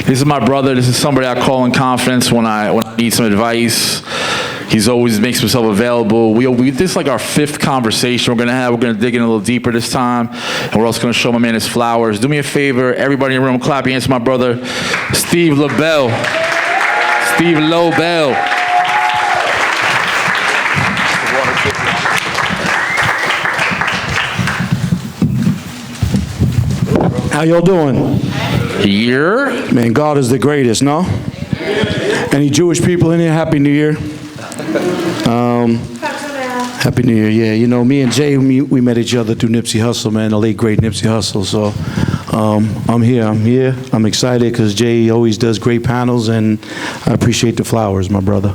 This is my brother. This is somebody I call in confidence when I need some advice. He's always makes himself available. This is like our 5th conversation we're gonna dig in a little deeper this time, and we're also gonna show my man his flowers. Do me a favor, everybody in the room, clap your hands to my brother, Steve Lobel. Steve Lobel. How y'all doing? Here. Man, God is the greatest, no? Any Jewish people in here? Happy New Year. Happy New Year, yeah. You know, me and Jay, we met each other through Nipsey Hussle, man, the late, great Nipsey Hussle. So I'm here. I'm excited because Jay always does great panels, and I appreciate the flowers, my brother.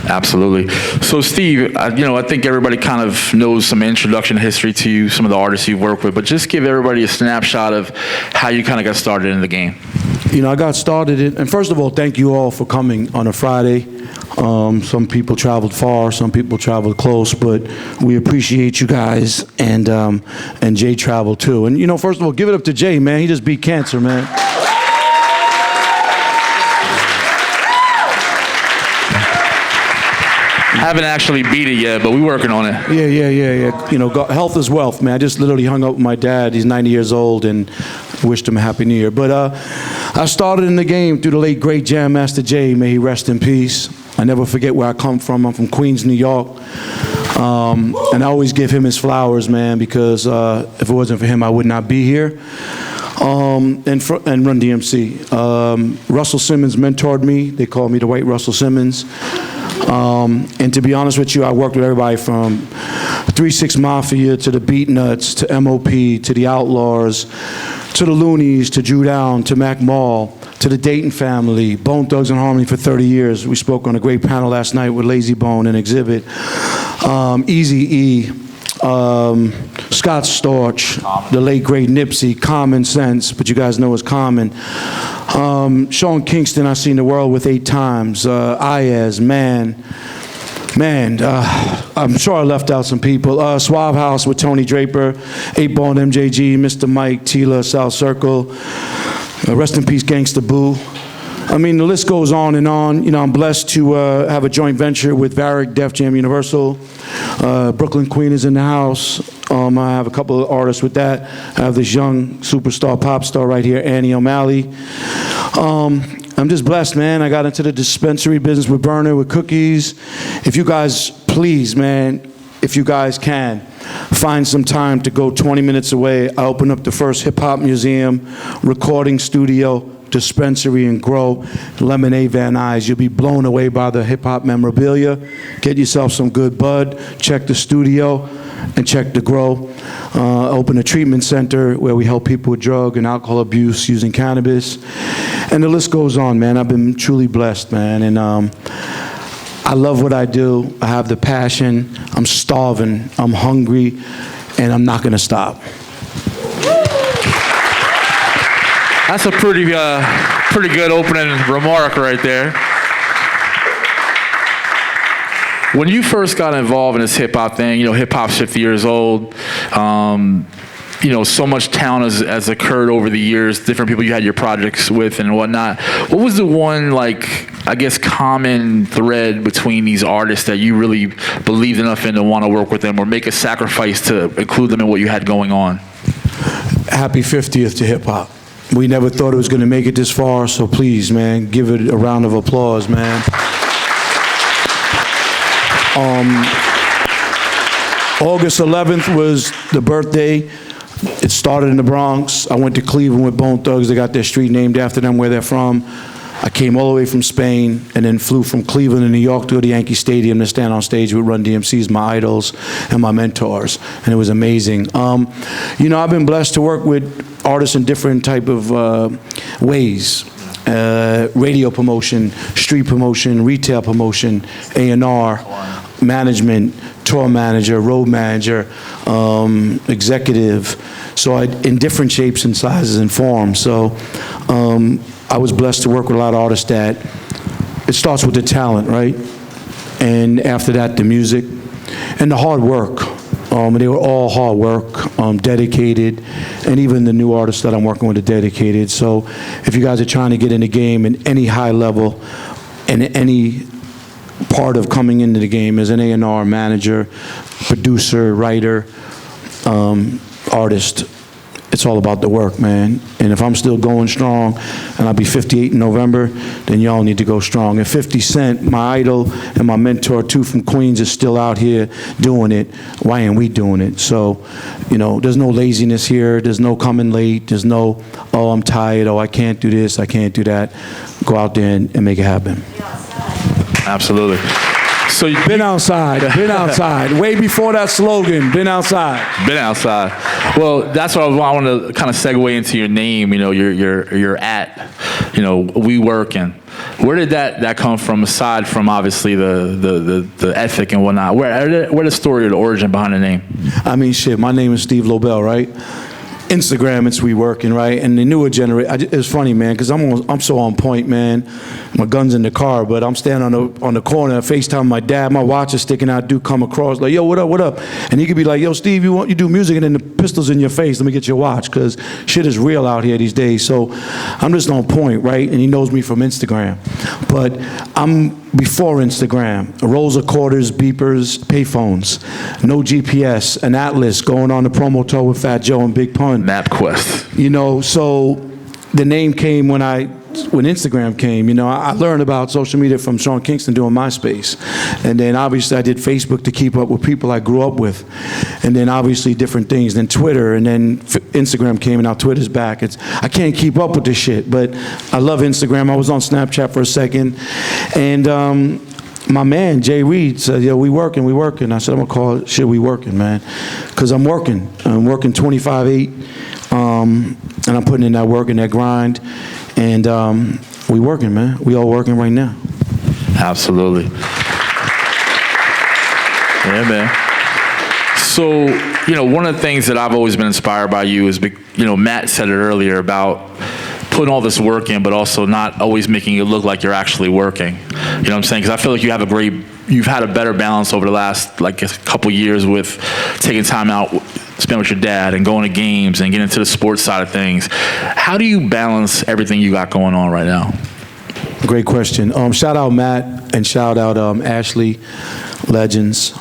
Absolutely. So, Steve, I think everybody kind of knows some introduction history to you, some of the artists you've worked with, but just give everybody a snapshot of how you kind of got started in the game. You know, I got started, and first of all, thank you all for coming on a Friday. Some people traveled far, some people traveled close, but we appreciate you guys, and Jay traveled too. And, you know, first of all, give it up to Jay, man. He just beat cancer, man. Haven't actually beat it yet, but we're working on it. Yeah. You know, health is wealth, man. I just literally hung up with my dad. He's 90 years old, and wished him a Happy New Year. But I started in the game through the late, great Jam Master Jay. May he rest in peace. I never forget where I come from. I'm from Queens, New York. And I always give him his flowers, man, because if it wasn't for him, I would not be here. And Run DMC. Russell Simmons mentored me. They called me the White Russell Simmons. And to be honest with you, I worked with everybody from 3-6 Mafia to the Beatnuts to MOP to the Outlaws to the Loonies to Drew Down to Mac Mall to the Dayton Family, Bone Thugs and Harmony for 30 years. We spoke on a great panel last night with Lazy Bone and Exhibit. Eazy-E, Scott Storch, the late great Nipsey, Common Sense, but you guys know it's Common. Sean Kingston, I've seen the world with 8 times. Ayaz, man, I'm sure I left out some people. Suave House with Tony Draper, 8-Ball and MJG, Mr. Mike, Tila, South Circle. Rest in peace, Gangsta Boo. I mean, the list goes on and on. You know, I'm blessed to have a joint venture with Varick, Def Jam Universal. Brooklyn Queen is in the house. I have a couple of artists with that. I have this young superstar, pop star right here, Annie O'Malley. I'm just blessed, man. I got into the dispensary business with Berner, with cookies. If you guys, please, man, if you guys can, find some time to go 20 minutes away. I opened up the first hip-hop museum, recording studio, dispensary, and grow, Lemonade Van Nuys. You'll be blown away by the hip-hop memorabilia. Get yourself some good bud, check the studio, and check the grow. Open a treatment center where we help people with drug and alcohol abuse using cannabis. And the list goes on, man. I've been truly blessed, man. And I love what I do. I have the passion. I'm starving. I'm hungry. And I'm not going to stop. That's a pretty good opening remark right there. When you first got involved in this hip-hop thing, you know, hip-hop's 50 years old. You know, so much talent has occurred over the years, different people you had your projects with and whatnot. What was the one, like, I guess, common thread between these artists that you really believed enough in to want to work with them or make a sacrifice to include them in what you had going on? Happy 50th to hip-hop. We never thought it was going to make it this far, so please, man, give it a round of applause, man. August 11th was the birthday. It started in the Bronx. I went to Cleveland with Bone Thugs. They got their street named after them, where they're from. I came all the way from Spain and then flew from Cleveland to New York to go to Yankee Stadium to stand on stage with Run DMC's my idols and my mentors, and it was amazing. You know, I've been blessed to work with artists in different type of ways. Radio promotion, street promotion, retail promotion, A&R, management, tour manager, road manager, executive, so in different shapes and sizes and forms. So I was blessed to work with a lot of artists that, it starts with the talent, right? And after that, the music and the hard work. They were all hard work, dedicated, and even the new artists that I'm working with are dedicated. So if you guys are trying to get in the game in any high level, and any part of coming into the game as an A&R manager, producer, writer, artist, it's all about the work, man. And if I'm still going strong, and I'll be 58 in November, then y'all need to go strong. And 50 Cent, my idol and my mentor too from Queens, is still out here doing it. Why ain't we doing it? So, you know, there's no laziness here. There's no coming late. There's no, oh, I'm tired. Oh, I can't do this. I can't do that. Go out there and make it happen. Absolutely. So you've Been outside, way before that slogan, been outside. Been outside. Well, that's what I want to kind of segue into your name. You know, you're at, you know, we working. Where did that come from? Aside from obviously the ethic and whatnot, where the story or the origin behind the name? I mean, shit, my name is Steve Lobel, right? Instagram, it's we working, right? And the newer generation, it's funny, man, because I'm so on point, man. My gun's in the car, but I'm standing on the corner, FaceTime my dad, my watch is sticking out, dude come across, like, yo, what up? And he could be like, yo, Steve, you do music, and then the pistol's in your face, let me get your watch, because shit is real out here these days. So I'm just on point, right? And he knows me from Instagram. But I'm before Instagram, rolls of quarters, beepers, payphones, no GPS, an atlas, going on the promo tour with Fat Joe and Big Pun. MapQuest. You know, so the name came when Instagram came. You know, I learned about social media from Sean Kingston doing MySpace. And then obviously I did Facebook to keep up with people I grew up with. And then obviously different things, then Twitter, and then Instagram came, and now Twitter's back. I can't keep up with this shit, but I love Instagram. I was on Snapchat for a second. And my man, Jay Reed, said, yo, we working. I said, I'm gonna call it shit, we working, man. Because I'm working 25/8, and I'm putting in that work and that grind. And we working, man. We all working right now. Absolutely. Yeah, man. So, you know, one of the things that I've always been inspired by you is, you know, Matt said it earlier about putting all this work in, but also not always making it look like you're actually working. You know what I'm saying? Because I feel like you've had a better balance over the last, like, a couple years with taking time out, spend with your dad and going to games and getting into the sports side of things. How do you balance everything you got going on right now? Great question. Shout out Matt and shout out Ashley, legends.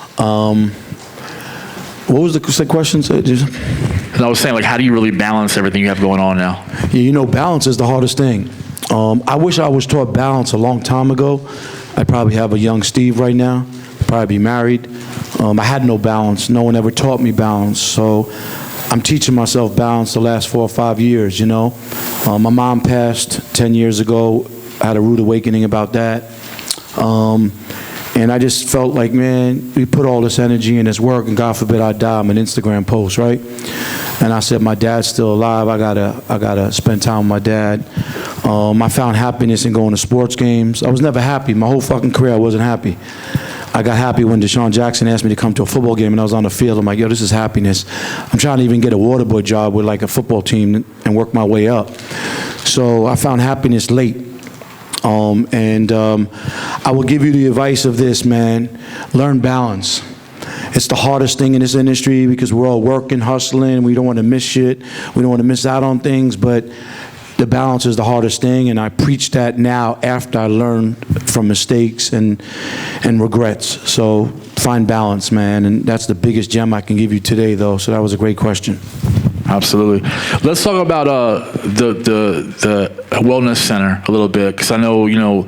What was the question? And I was saying, like, how do you really balance everything you have going on now? Yeah, you know, balance is the hardest thing. I wish I was taught balance a long time ago. I'd probably have a young Steve right now, probably be married. I had no balance. No one ever taught me balance. So I'm teaching myself balance the last 4 or 5 years, you know. My mom passed 10 years ago. I had a rude awakening about that. And I just felt like, man, we put all this energy in this work, and God forbid I die, I'm an Instagram post, right? And I said, my dad's still alive. I gotta spend time with my dad. I found happiness in going to sports games. I was never happy. My whole fucking career, I wasn't happy. I got happy when Deshaun Jackson asked me to come to a football game, and I was on the field. I'm like, yo, this is happiness. I'm trying to even get a water boy job with like a football team and work my way up. So I found happiness late. I will give you the advice of this, man. Learn balance. It's the hardest thing in this industry because we're all working, hustling. We don't want to miss shit. We don't want to miss out on things, but the balance is the hardest thing, and I preach that now after I learned from mistakes and regrets. So find balance, man, and that's the biggest gem I can give you today, though. So that was a great question. Absolutely. Let's talk about the wellness center a little bit, because I know, you know,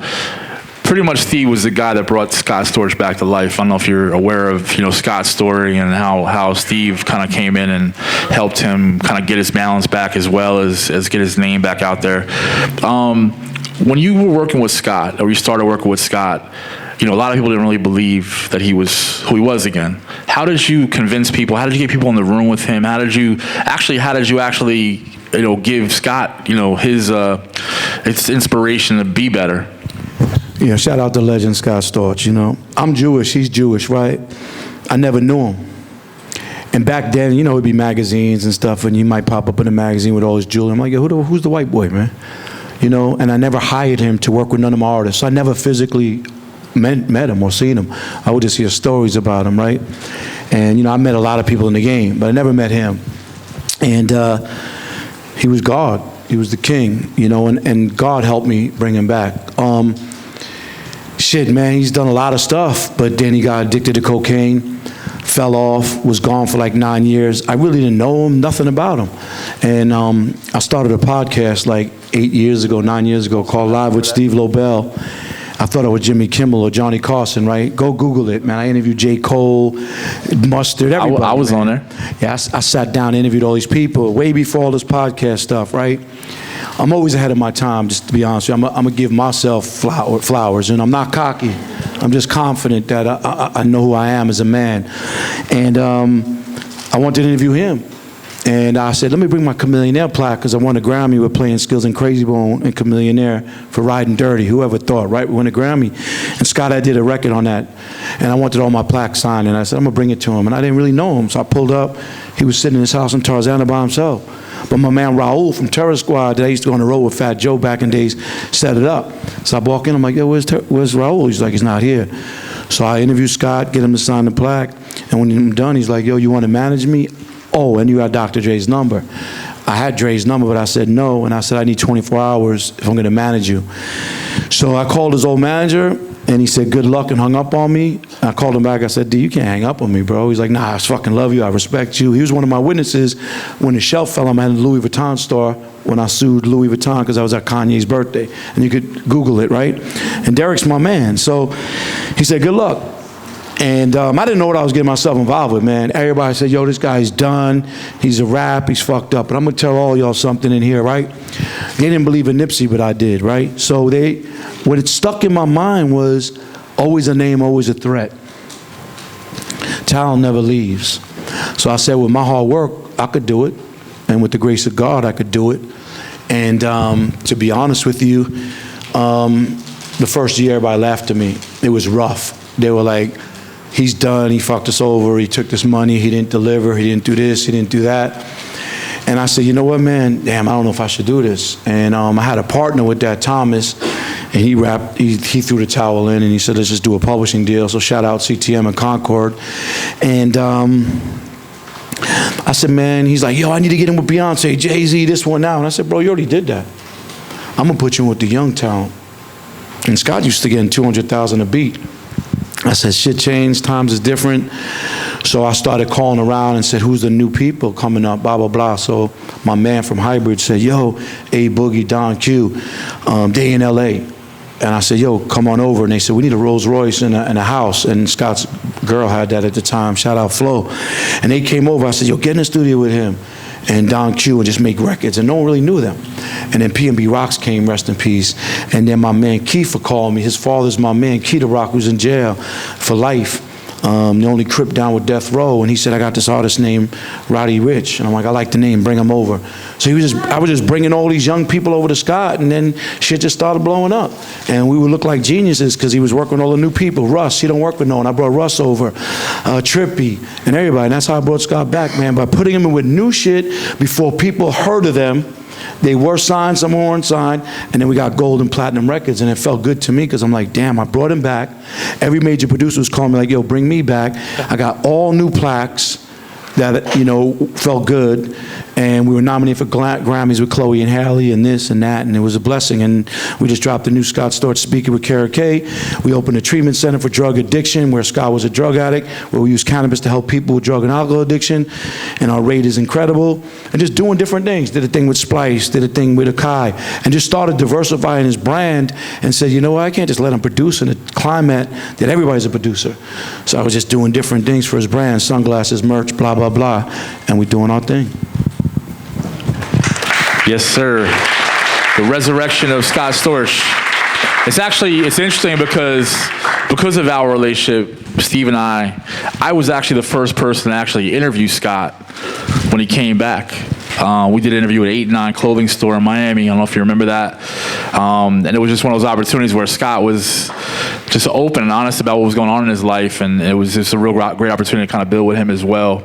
pretty much Steve was the guy that brought Scott Storch back to life. I don't know if you're aware of, you know, Scott's story and how Steve kind of came in and helped him kind of get his balance back, as well as get his name back out there. When you were working with Scott, or you started working with Scott, you know, a lot of people didn't really believe that he was who he was again. How did you convince people? How did you get people in the room with him? How did you actually, you know, give Scott, you know, his inspiration to be better? Yeah, shout out to legend Scott Storch, you know. I'm Jewish, he's Jewish, right? I never knew him. And back then, you know, it'd be magazines and stuff, and you might pop up in a magazine with all his jewelry. I'm like, yo, who's the white boy, man? You know, and I never hired him to work with none of my artists. So I never physically met him or seen him. I would just hear stories about him, right? And, I met a lot of people in the game, but I never met him. And he was God. He was the king, and God helped me bring him back. Shit, man, he's done a lot of stuff, but then he got addicted to cocaine, fell off, was gone for like 9 years. I really didn't know him, nothing about him. And I started a podcast like 9 years ago called Live with Steve Lobel. I thought it was Jimmy Kimmel or Johnny Carson, right? Go Google it, man. I interviewed J. Cole, Mustard, everybody. I was man. on there. Yeah, I sat down and interviewed all these people way before all this podcast stuff, right? I'm always ahead of my time, just to be honest with you. I'm going to give myself flowers, and I'm not cocky. I'm just confident that I know who I am as a man. And I wanted to interview him. And I said, let me bring my Chameleonaire plaque because I won a Grammy with Playing Skills and Crazy Bone and Chameleonaire for Riding Dirty. Whoever thought, right? We won a Grammy. And Scott, I did a record on that. And I wanted all my plaques signed. And I said, I'm going to bring it to him. And I didn't really know him. So I pulled up. He was sitting in his house in Tarzana by himself. But my man Raul from Terror Squad, that I used to go on the road with Fat Joe back in days, set it up. So I walk in, I'm like, yo, where's Raul? He's like, he's not here. So I interview Scott, get him to sign the plaque. And when I'm done, he's like, yo, you want to manage me? Oh, and you got Dr. Dre's number. I had Dre's number, but I said no. And I said, I need 24 hours if I'm going to manage you. So I called his old manager. And he said, good luck, and hung up on me. I called him back. I said, dude, you can't hang up on me, bro. He's like, nah, I fucking love you. I respect you. He was one of my witnesses when the shelf fell on my Louis Vuitton store when I sued Louis Vuitton because I was at Kanye's birthday. And you could Google it, right? And Derek's my man. So he said, good luck. And I didn't know what I was getting myself involved with, man. Everybody said, yo, this guy's done. He's a rap. He's fucked up. But I'm going to tell all y'all something in here, right? They didn't believe in Nipsey, but I did, right? So what it stuck in my mind was always a name, always a threat. Talent never leaves. So I said, with my hard work, I could do it. And with the grace of God, I could do it. And to be honest with you, the first year everybody laughed at me. It was rough. They were like, he's done, he fucked us over, he took this money, he didn't deliver, he didn't do this, he didn't do that. And I said, you know what, man, damn, I don't know if I should do this. And I had a partner with that, Thomas, and he threw the towel in and he said, let's just do a publishing deal. So shout out CTM and Concord. And I said, man, he's like, yo, I need to get in with Beyonce, Jay-Z, this one now. And I said, bro, you already did that. I'm gonna put you in with the young talent. And Scott used to get in 200,000 a beat. I said, shit changed, times is different. So I started calling around and said, who's the new people coming up, blah, blah, blah. So my man from Hybrid said, yo, A Boogie, Don Q, they in LA. And I said, yo, come on over. And they said, we need a Rolls Royce and a house. And Scott's girl had that at the time, shout out Flo. And they came over, I said, yo, get in the studio with him and Don Q and just make records. And no one really knew them. And then P&B Rocks came, rest in peace. And then my man Kiefer called me. His father's my man, Keita Rock, who's in jail for life. The only Crip down with Death Row. And he said, I got this artist named Roddy Ricch. And I'm like, I like the name, bring him over. So I was just bringing all these young people over to Scott, and then shit just started blowing up. And we would look like geniuses because he was working with all the new people. Russ, he don't work with no one. I brought Russ over, Trippy, and everybody. And that's how I brought Scott back, man, by putting him in with new shit before people heard of them. They were signed, some weren't signed, and then we got gold and platinum records, and it felt good to me because I'm like, damn, I brought him back. Every major producer was calling me like, yo, bring me back. I got all new plaques that, felt good, and we were nominated for Grammys with Chloe and Halle and this and that, and it was a blessing. And we just dropped the new Scott Storch Speaker with Kara K. We opened a treatment center for drug addiction where Scott was a drug addict, where we use cannabis to help people with drug and alcohol addiction, and our rate is incredible. And just doing different things. Did a thing with Splice, did a thing with Akai, and just started diversifying his brand and said, you know what, I can't just let him produce in a climate that everybody's a producer. So I was just doing different things for his brand, sunglasses, merch, blah, blah, blah, and we're doing our thing. Yes, sir. The resurrection of Scott Storch. It's interesting because of our relationship, Steve and I was actually the first person to actually interview Scott when he came back. We did an interview at 8-9 clothing store in Miami. I don't know if you remember that. And it was just one of those opportunities where Scott was just open and honest about what was going on in his life, and it was just a real great opportunity to kind of build with him as well.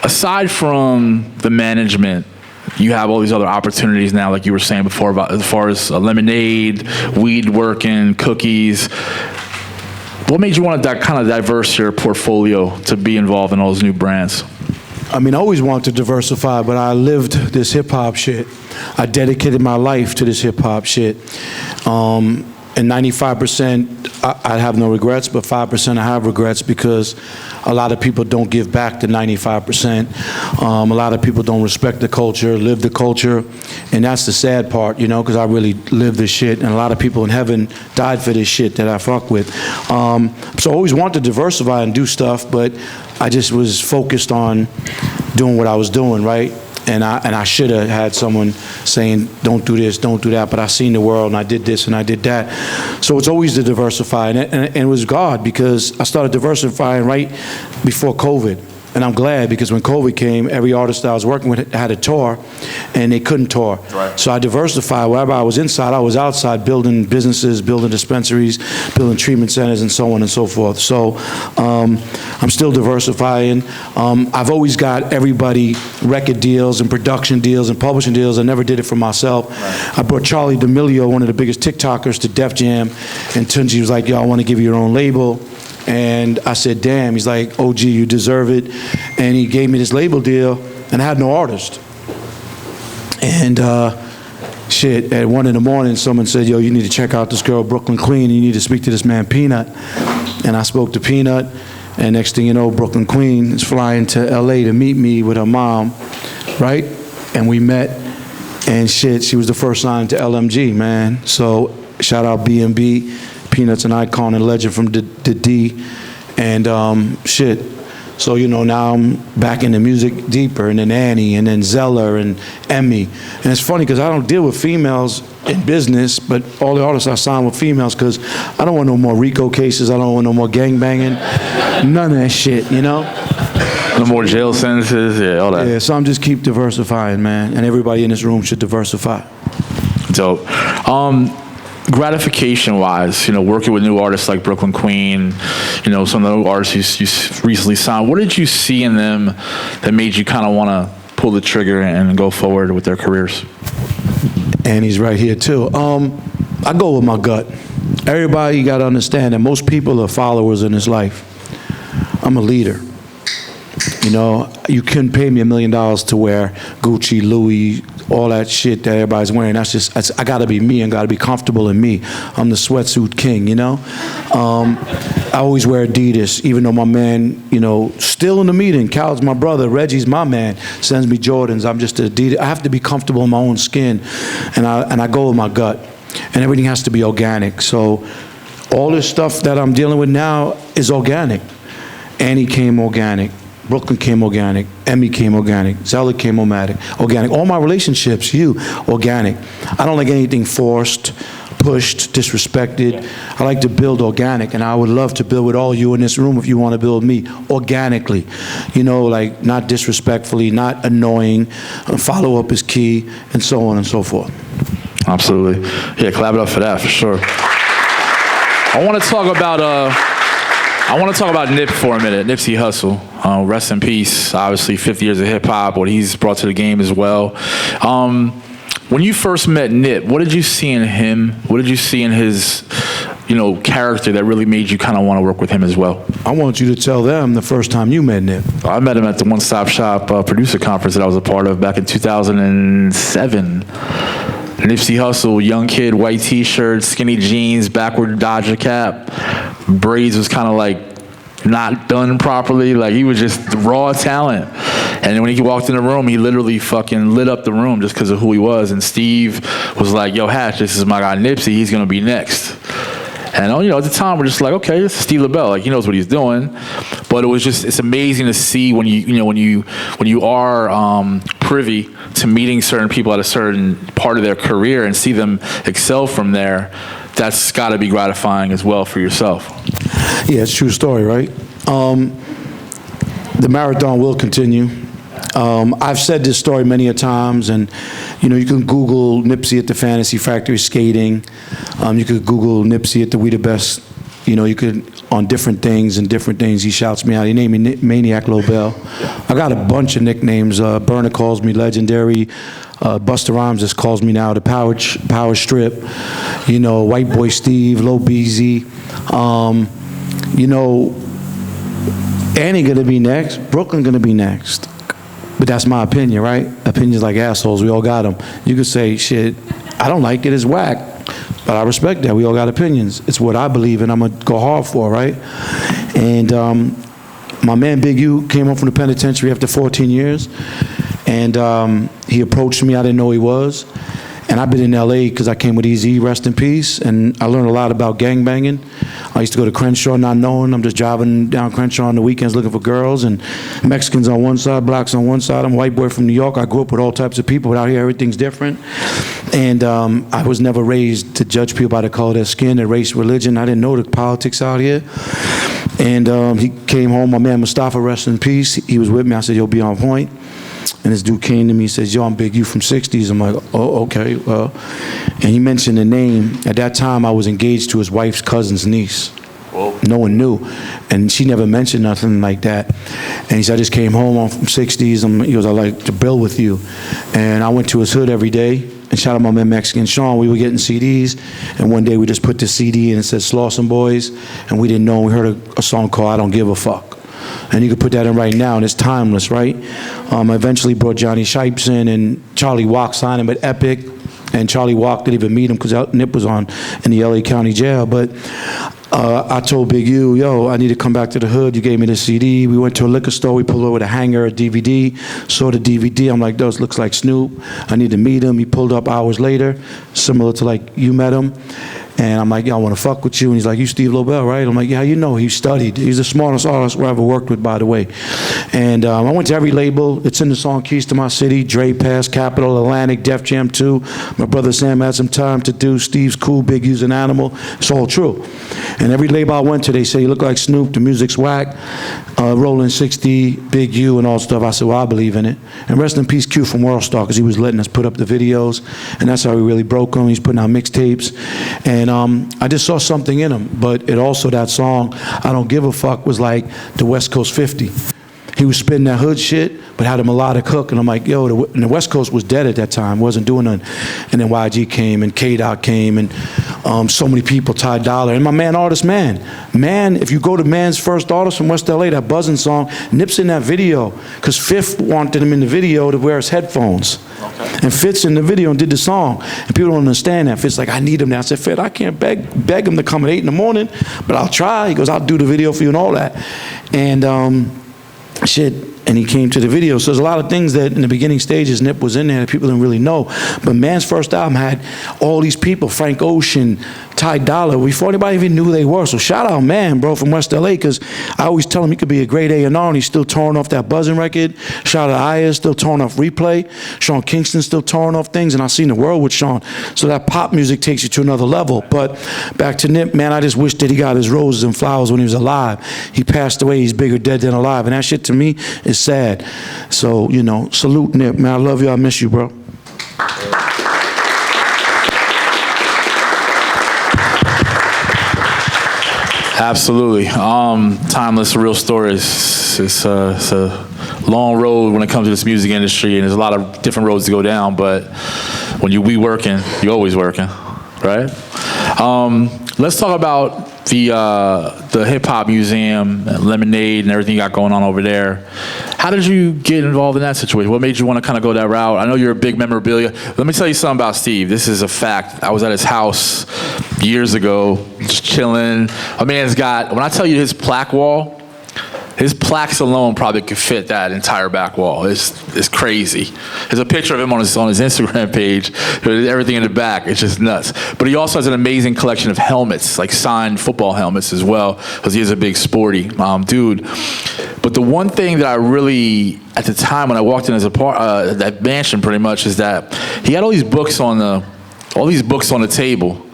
Aside from the management, you have all these other opportunities now, like you were saying before, about as far as lemonade, weed working, cookies. What made you want to kind of diverse your portfolio to be involved in all those new brands? I mean, I always wanted to diversify, but I lived this hip-hop shit. I dedicated my life to this hip-hop shit. And 95%, I have no regrets, but 5% I have regrets because a lot of people don't give back to 95%. A lot of people don't respect the culture, live the culture, and that's the sad part, you know, because I really live this shit, and a lot of people in heaven died for this shit that I fuck with. So I always wanted to diversify and do stuff, but I just was focused on doing what I was doing, right? And I should have had someone saying, don't do this, don't do that, but I seen the world and I did this and I did that. So it's always to diversify, and it was God, because I started diversifying right before COVID. And I'm glad, because when COVID came, every artist that I was working with had a tour, and they couldn't tour. Right. So I diversified. Wherever I was inside, I was outside, building businesses, building dispensaries, building treatment centers, and so on and so forth. So I'm still diversifying. I've always got everybody record deals and production deals and publishing deals. I never did it for myself. Right. I brought Charlie D'Amelio, one of the biggest TikTokers, to Def Jam, and Tunji was like, yo, I want to give you your own label. And I said, damn. He's like, OG, you deserve it. And he gave me this label deal, and I had no artist. And shit, at 1 in the morning, someone said, yo, you need to check out this girl, Brooklyn Queen. You need to speak to this man, Peanut. And I spoke to Peanut, and next thing you know, Brooklyn Queen is flying to LA to meet me with her mom, right? And we met, and shit, she was the first signed to LMG, man. So shout out B&B. Peanut's an icon and legend from the D, and shit. So, you know, now I'm back into music deeper, and then Annie, and then Zeller, and Emmy. And it's funny, because I don't deal with females in business, but all the artists I sign with females, because I don't want no more RICO cases, I don't want no more gangbanging, none of that shit, you know? No more jail sentences, yeah, all that. Yeah, so I'm just keep diversifying, man, and everybody in this room should diversify. Dope. Gratification-wise, you know, working with new artists like Brooklyn Queen, you know, some of the new artists you recently signed, what did you see in them that made you kind of want to pull the trigger and go forward with their careers? And he's right here, too. I go with my gut. Everybody got to understand that most people are followers in this life. I'm a leader. You know, you couldn't pay me $1 million to wear Gucci, Louis, all that shit that everybody's wearing. I gotta be me and gotta be comfortable in me. I'm the sweatsuit king, you know? I always wear Adidas, even though my man, you know, still in the meeting, Cal's my brother, Reggie's my man, sends me Jordans. I'm just Adidas. I have to be comfortable in my own skin, and I go with my gut. And everything has to be organic. So all this stuff that I'm dealing with now is organic. Annie came organic. Brooklyn came organic, Emmy came organic, Zeller came organic. All my relationships, organic. I don't like anything forced, pushed, disrespected. I like to build organic, and I would love to build with all you in this room if you want to build me organically. You know, like not disrespectfully, not annoying, follow-up is key, and so on and so forth. Absolutely. Yeah, clap it up for that, for sure. I want to talk about Nip for a minute, Nipsey Hussle. Rest in peace. Obviously, 50 years of hip hop, what he's brought to the game as well. When you first met Nip, what did you see in him? What did you see in his, you know, character that really made you kind of want to work with him as well? I want you to tell them the first time you met Nip. I met him at the One Stop Shop producer conference that I was a part of back in 2007. Nipsey Hussle, young kid, white t-shirt, skinny jeans, backward Dodger cap. Braids was kind of like not done properly. Like, he was just raw talent. And when he walked in the room, he literally fucking lit up the room just because of who he was. And Steve was like, yo, Hatch, this is my guy Nipsey. He's going to be next. And, you know, at the time, we're just like, okay, this is Steve Lobel. Like, he knows what he's doing. But it was just, it's amazing to see when you are privy to meeting certain people at a certain part of their career and see them excel from there. That's got to be gratifying as well for yourself. Yeah, it's a true story, right? The marathon will continue. I've said this story many a times, and you know, you can Google Nipsey at the Fantasy Factory skating. You could Google Nipsey at the We the Best. You know, you could on different things and different things. He shouts me out. He named me Maniac Lobel. I got a bunch of nicknames. Berner calls me Legendary. Busta Rhymes just calls me now the power strip. You know, White Boy Steve, Lil Beezy. You know, Annie gonna be next. Brooklyn gonna be next. But that's my opinion, right? Opinions like assholes, we all got them. You could say, shit, I don't like it, it's whack. But I respect that, we all got opinions. It's what I believe in, I'm gonna go hard for, right? And my man Big U came home from the penitentiary after 14 years. And he approached me, I didn't know he was. And I've been in LA because I came with Easy, rest in peace, and I learned a lot about gangbanging. I used to go to Crenshaw not knowing, I'm just driving down Crenshaw on the weekends looking for girls, and Mexicans on one side, blacks on one side. I'm a white boy from New York, I grew up with all types of people, but out here everything's different. And I was never raised to judge people by the color of their skin, their race, religion. I didn't know the politics out here. And he came home, my man Mustafa, rest in peace, he was with me, I said, yo, be on point. And this dude came to me and says, yo, I'm Big U from 60s. I'm like, oh, okay, well. And he mentioned the name. At that time, I was engaged to his wife's cousin's niece. Whoa. No one knew. And she never mentioned nothing like that. And he said, I just came home, I'm from 60s. He goes, I like to build with you. And I went to his hood every day. And shout out my man Mexican Sean, we were getting CDs. And one day we just put the CD in and it said Slauson Boys. And we didn't know, we heard a song called I Don't Give a Fuck. And you could put that in right now, and it's timeless, right? I eventually brought Johnny Shipes in, and Charlie Walk signed him at Epic, and Charlie Walk didn't even meet him because Nip was in the LA County Jail. But I told Big U, yo, I need to come back to the hood. You gave me the CD. We went to a liquor store. We pulled over with a hanger, a DVD, saw the DVD. I'm like, those looks like Snoop. I need to meet him. He pulled up hours later, similar to like you met him. And I'm like, yo, I want to fuck with you. And he's like, you Steve Lobel, right? I'm like, yeah, you know, he studied. He's the smartest artist I ever worked with, by the way. And I went to every label. It's in the song Keys to My City, Dre Pass, Capitol, Atlantic, Def Jam 2. My brother Sam had some time to do. Steve's cool, Big U's an animal. It's all true. And every label I went to, they say, you look like Snoop, the music's whack. Rolling 60, Big U and all stuff. I said, well, I believe in it. And rest in peace, Q from World Star, because he was letting us put up the videos. And that's how we really broke him. He's putting out mixtapes. And I just saw something in him, but it also, that song, I Don't Give a Fuck, was like the West Coast 50. He was spitting that hood shit, but had a melodic hook, and I'm like, yo, and the West Coast was dead at that time, wasn't doing nothing. And then YG came, and K-Dot came, and so many people, Ty Dolla, and my man, Artist Man. Man, if you go to Man's first artist from West LA, that Buzzin' song, Nip's in that video, because Fifth wanted him in the video to wear his headphones. Okay. And Fitz in the video and did the song. And people don't understand that. Fitz like, I need him now. I said, Fitz, I can't beg him to come at 8 in the morning, but I'll try. He goes, I'll do the video for you and all that. And shit. And he came to the video. So there's a lot of things that in the beginning stages, Nip was in there that people didn't really know. But Man's first album had all these people, Frank Ocean, Ty Dolla, before anybody even knew who they were. So shout out Man, bro, from West LA, because I always tell him he could be a great A&R, and he's still touring off that Buzzin' record. Shout out Ayers, still touring off Replay. Sean Kingston still touring off things, and I've seen the world with Sean. So that pop music takes you to another level. But back to Nip, man, I just wish that he got his roses and flowers when he was alive. He passed away, he's bigger dead than alive. And that shit to me is sad. So, you know, salute Nip, man. I love you, I miss you, bro. Absolutely. Timeless, real stories. It's a long road when it comes to this music industry, and there's a lot of different roads to go down, but when you be working, you're always working, right? Let's talk about the Hip Hop Museum, Lemonade, and everything you got going on over there. How did you get involved in that situation? What made you want to kind of go that route? I know you're a big memorabilia. Let me tell you something about Steve. This is a fact. I was at his house years ago, just chilling. My man's got, when I tell you his plaque wall, his plaques alone probably could fit that entire back wall. It's crazy. There's a picture of him on his Instagram page. Everything in the back, it's just nuts. But he also has an amazing collection of helmets, like signed football helmets as well, because he is a big sporty dude. But the one thing that I really, at the time when I walked in his that mansion, pretty much, is that he had all these books on the table.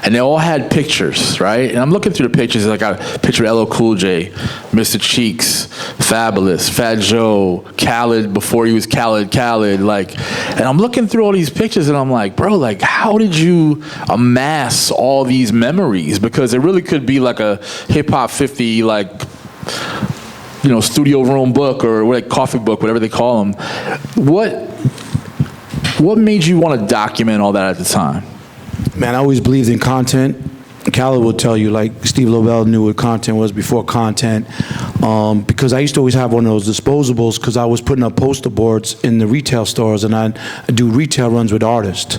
And they all had pictures, right? And I'm looking through the pictures. I got a picture of LL Cool J, Mr. Cheeks, Fabulous, Fat Joe, Khaled before he was Khaled. Like, and I'm looking through all these pictures, and I'm like, bro, like, how did you amass all these memories? Because it really could be like a Hip Hop 50, like, you know, studio room book or like coffee book, whatever they call them. What made you want to document all that at the time? Man, I always believed in content. Khaled will tell you, like Steve Lobel knew what content was before content, because I used to always have one of those disposables because I was putting up poster boards in the retail stores, and I'd do retail runs with artists,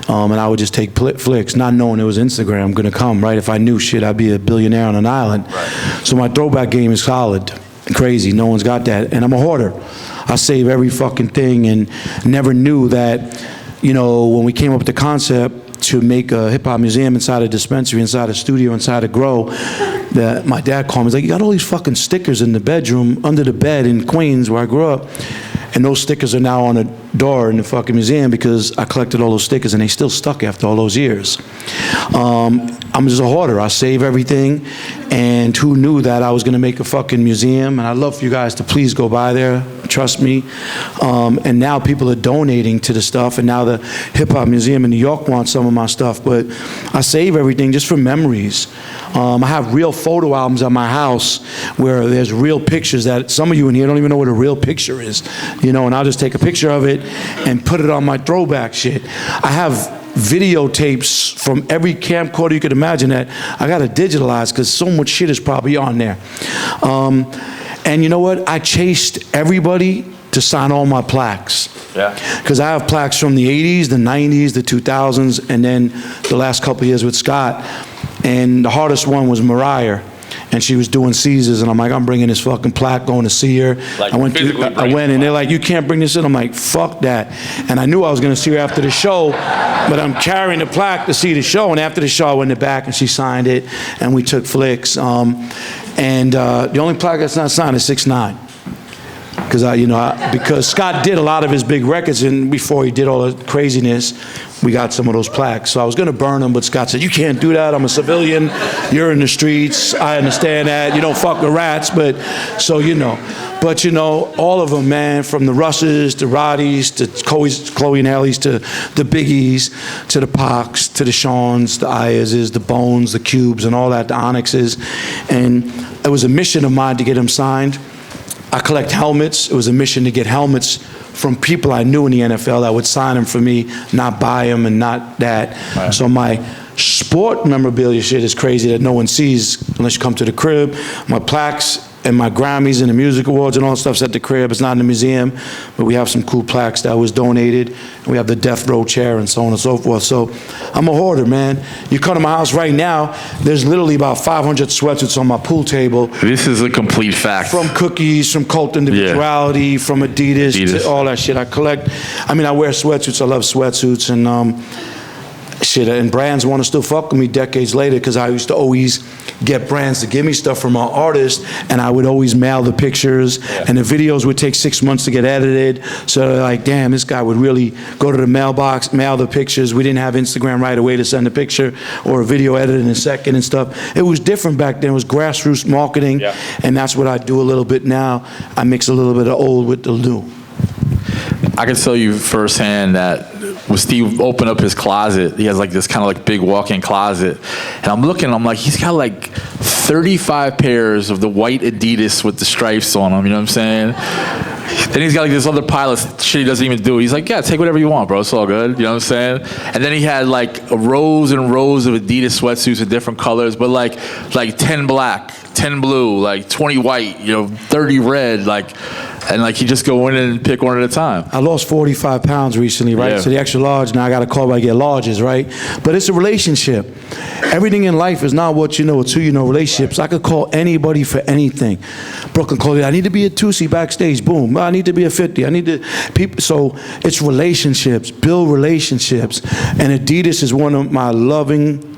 and I would just take flicks, not knowing it was Instagram going to come, right? If I knew shit, I'd be a billionaire on an island. Right. So my throwback game is solid, crazy, no one's got that, and I'm a hoarder. I save every fucking thing, and never knew that, you know, when we came up with the concept to make a hip-hop museum inside a dispensary, inside a studio, inside a grow, that my dad called me. He's like, you got all these fucking stickers in the bedroom, under the bed in Queens where I grew up, and those stickers are now on a door in the fucking museum because I collected all those stickers and they still stuck after all those years. I'm just a hoarder. I save everything, and who knew that I was gonna make a fucking museum? And I'd love for you guys to please go by there, trust me. And now people are donating to the stuff, and now the Hip Hop Museum in New York wants some of my stuff, but I save everything just for memories. I have real photo albums at my house where there's real pictures that some of you in here don't even know what a real picture is, you know, and I'll just take a picture of it and put it on my throwback shit. I have videotapes from every camcorder you could imagine that I got to digitalize because so much shit is probably on there. And you know what? I chased everybody to sign all my plaques. Yeah. Because I have plaques from the 80s, the 90s, the 2000s, and then the last couple of years with Scott. And the hardest one was Mariah. And she was doing Caesars, and I'm like, I'm bringing this fucking plaque, going to see her. Like I went, and they're like, you can't bring this in. I'm like, fuck that. And I knew I was going to see her after the show, but I'm carrying the plaque to see the show. And after the show, I went in the back, and she signed it, and we took flicks. And the only plaque that's not signed is 6ix9ine. Because Scott did a lot of his big records, and before he did all the craziness, we got some of those plaques. So I was going to burn them, but Scott said, you can't do that. I'm a civilian. You're in the streets. I understand that. You don't fuck with rats, but so you know. But you know, all of them, man, from the Russes to Roddies to Chloe and Halle's to the Biggies to the Pacs to the Shawns, the Ayerses, the Bones, the Cubes, and all that, the Onyxes. And it was a mission of mine to get them signed. I collect helmets. It was a mission to get helmets from people I knew in the NFL that would sign them for me, not buy them and not that. Right. So my sport memorabilia shit is crazy that no one sees unless you come to the crib. My plaques and my Grammys and the music awards and all that stuff's at the crib. It's not in the museum, but we have some cool plaques that was donated. And we have the death row chair and so on and so forth. So I'm a hoarder, man. You come to my house right now, there's literally about 500 sweatsuits on my pool table. This is a complete fact. From Cookies, from Cult Individuality, from Adidas, to all that shit. I collect, I mean, I wear sweatsuits. I love sweatsuits, and shit, and brands want to still fuck with me decades later because I used to always get brands to give me stuff from our artists, and I would always mail the pictures, and the videos would take 6 months to get edited. So they're like, damn, this guy would really go to the mailbox, mail the pictures. We didn't have Instagram right away to send a picture or a video edited in a second and stuff. It was different back then. It was grassroots marketing, and that's what I do a little bit now. I mix a little bit of old with the new. I can tell you firsthand that when Steve opened up his closet, he has like this kind of like big walk-in closet, and I'm looking, I'm like, he's got like 35 pairs of the white Adidas with the stripes on them, you know what I'm saying? Then he's got like this other pile of shit he doesn't even do. He's like, yeah, take whatever you want, bro, it's all good, you know what I'm saying? And then he had like rows and rows of Adidas sweatsuits in different colors, but like 10 black, 10 blue, like 20 white, you know, 30 red, like, and like he just go in and pick one at a time. I lost 45 pounds recently, right? Yeah. So the extra large, now I got to call when I get larges, right? But it's a relationship. Everything in life is not what you know, it's who you know. Relationships, I could call anybody for anything. Brooklyn called me, I need to be a 2C backstage, boom. I need to be a 50, I need to, people. So it's relationships, build relationships. And Adidas is one of my loving,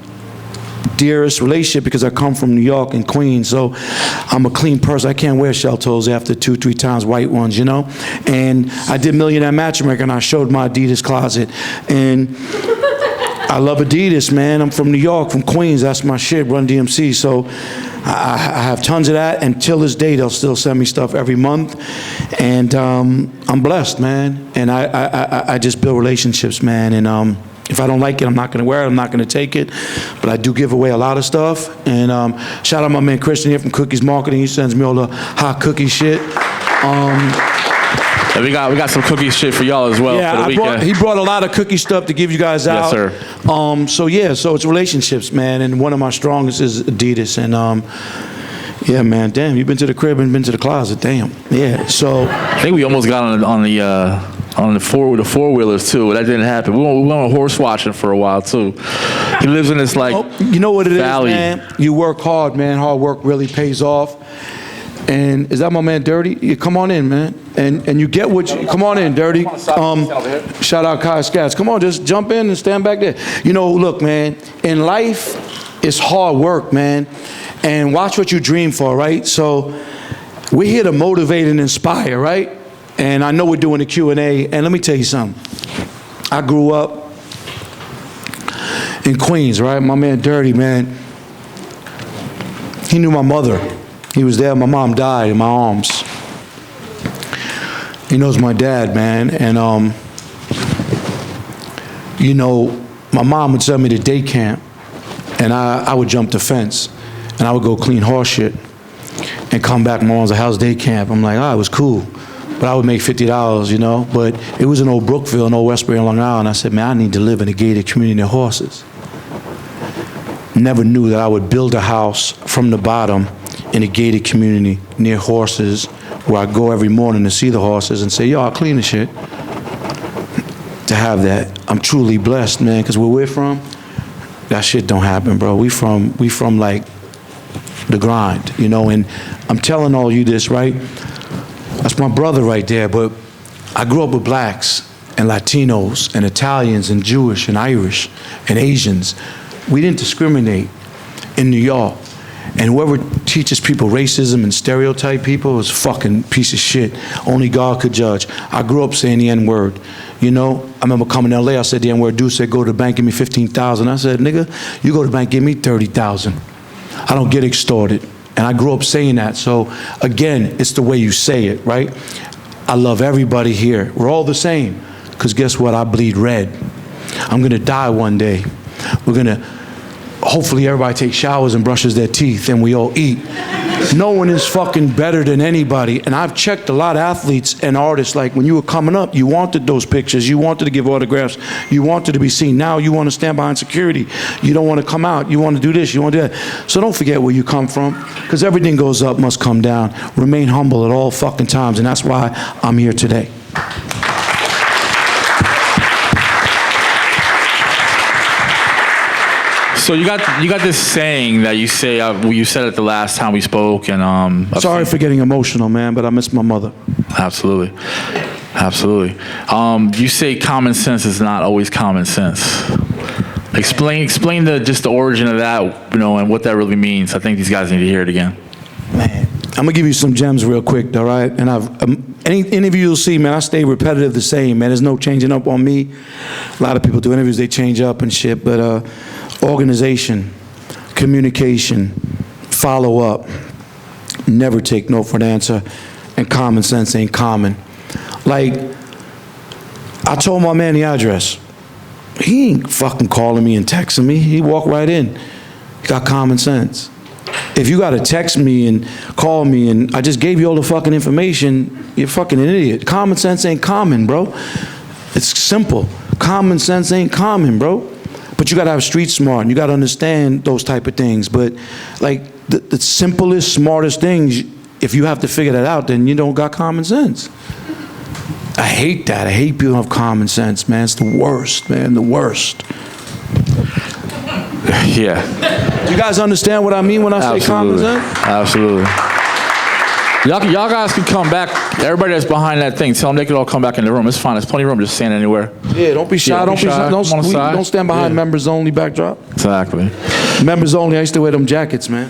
dearest relationship because I come from New York and Queens, so I'm a clean person. I can't wear shell toes after 2-3 times white ones, you know? And I did Millionaire Matchmaker, and I showed my Adidas closet. And I love Adidas, man. I'm from New York, from Queens. That's my shit, Run DMC. So I have tons of that, and till this day, they'll still send me stuff every month. And I'm blessed, man. And I just build relationships, man. And if I don't like it, I'm not going to wear it. I'm not going to take it. But I do give away a lot of stuff. And shout out my man Christian here from Cookies Marketing. He sends me all the hot cookie shit. And we got some cookie shit for y'all as well for the weekend. He brought a lot of cookie stuff to give you guys out. Yes, sir. So it's relationships, man, and one of my strongest is Adidas, and yeah, man, damn, you've been to the crib and been to the closet, damn. Yeah, so I think we almost got on the four-wheelers too. That didn't happen. We went horse watching for a while too. He lives in this you know what it valley. is, man? You work hard, man. Hard work really pays off. And is that my man Dirty? Yeah, come on in, man. And you get what you, come on in, Dirty. Shout out Kai Scats. Come on, just jump in and stand back there. You know, look, man, in life, it's hard work, man. And watch what you dream for, right? So we're here to motivate and inspire, right? And I know we're doing a Q&A. And let me tell you something. I grew up in Queens, right? My man Dirty, man, he knew my mother. He was there. My mom died in my arms. He knows my dad, man. And, you know, my mom would send me to day camp, and I would jump the fence, and I would go clean horse shit and come back. My mom was like, how's day camp? I'm like, it was cool. But I would make $50, you know. But it was in Old Brookville, in Old Westbury, Long Island. I said, man, I need to live in a gated community near horses. Never knew that I would build a house from the bottom in a gated community near horses, where I go every morning to see the horses and say, yo, I'll clean the shit. To have that, I'm truly blessed, man, because where we're from, that shit don't happen, bro. We from like the grind, you know. And I'm telling all you this, right? That's my brother right there, but I grew up with blacks and Latinos and Italians and Jewish and Irish and Asians. We didn't discriminate in New York. And whoever teaches people racism and stereotype people is a fucking piece of shit. Only God could judge. I grew up saying the N-word. You know, I remember coming to LA, I said the N-word. Dude said, go to the bank, give me $15,000. I said, nigga, you go to the bank, give me $30,000. I don't get extorted. And I grew up saying that. So again, it's the way you say it, right? I love everybody here. We're all the same. Because guess what? I bleed red. I'm gonna die one day. We're gonna, hopefully everybody takes showers and brushes their teeth and we all eat. No one is fucking better than anybody. And I've checked a lot of athletes and artists, like when you were coming up, you wanted those pictures, you wanted to give autographs, you wanted to be seen. Now you want to stand behind security. You don't want to come out, you want to do this, you want to do that. So don't forget where you come from, because everything goes up must come down. Remain humble at all fucking times, and that's why I'm here today. So you got this saying that you say, you said it the last time we spoke, and sorry for getting emotional, man, but I miss my mother. Absolutely, absolutely. You say common sense is not always common sense. Explain just the origin of that, you know, and what that really means. I think these guys need to hear it again. Man, I'm gonna give you some gems real quick, all right? And any interview you'll see, man, I stay repetitive the same, man. There's no changing up on me. A lot of people do interviews, they change up and shit, but organization, communication, follow up, never take no for an answer, and common sense ain't common. Like, I told my man the address. He ain't fucking calling me and texting me. He walked right in. He got common sense. If you gotta text me and call me and I just gave you all the fucking information, you're fucking an idiot. Common sense ain't common, bro. It's simple. Common sense ain't common, bro. But you gotta have street smart and you gotta understand those type of things. But like the simplest, smartest things, if you have to figure that out, then you don't got common sense. I hate that. I hate people who have common sense, man. It's the worst, man, the worst. Yeah. You guys understand what I mean when I say common sense? Absolutely. Y'all guys can come back. Everybody that's behind that thing, tell them they can all come back in the room. It's fine. There's plenty of room. Just stand anywhere. Yeah, don't be shy. Don't be shy. Don't stand behind members only backdrop. Exactly. Members only. I used to wear them jackets, man.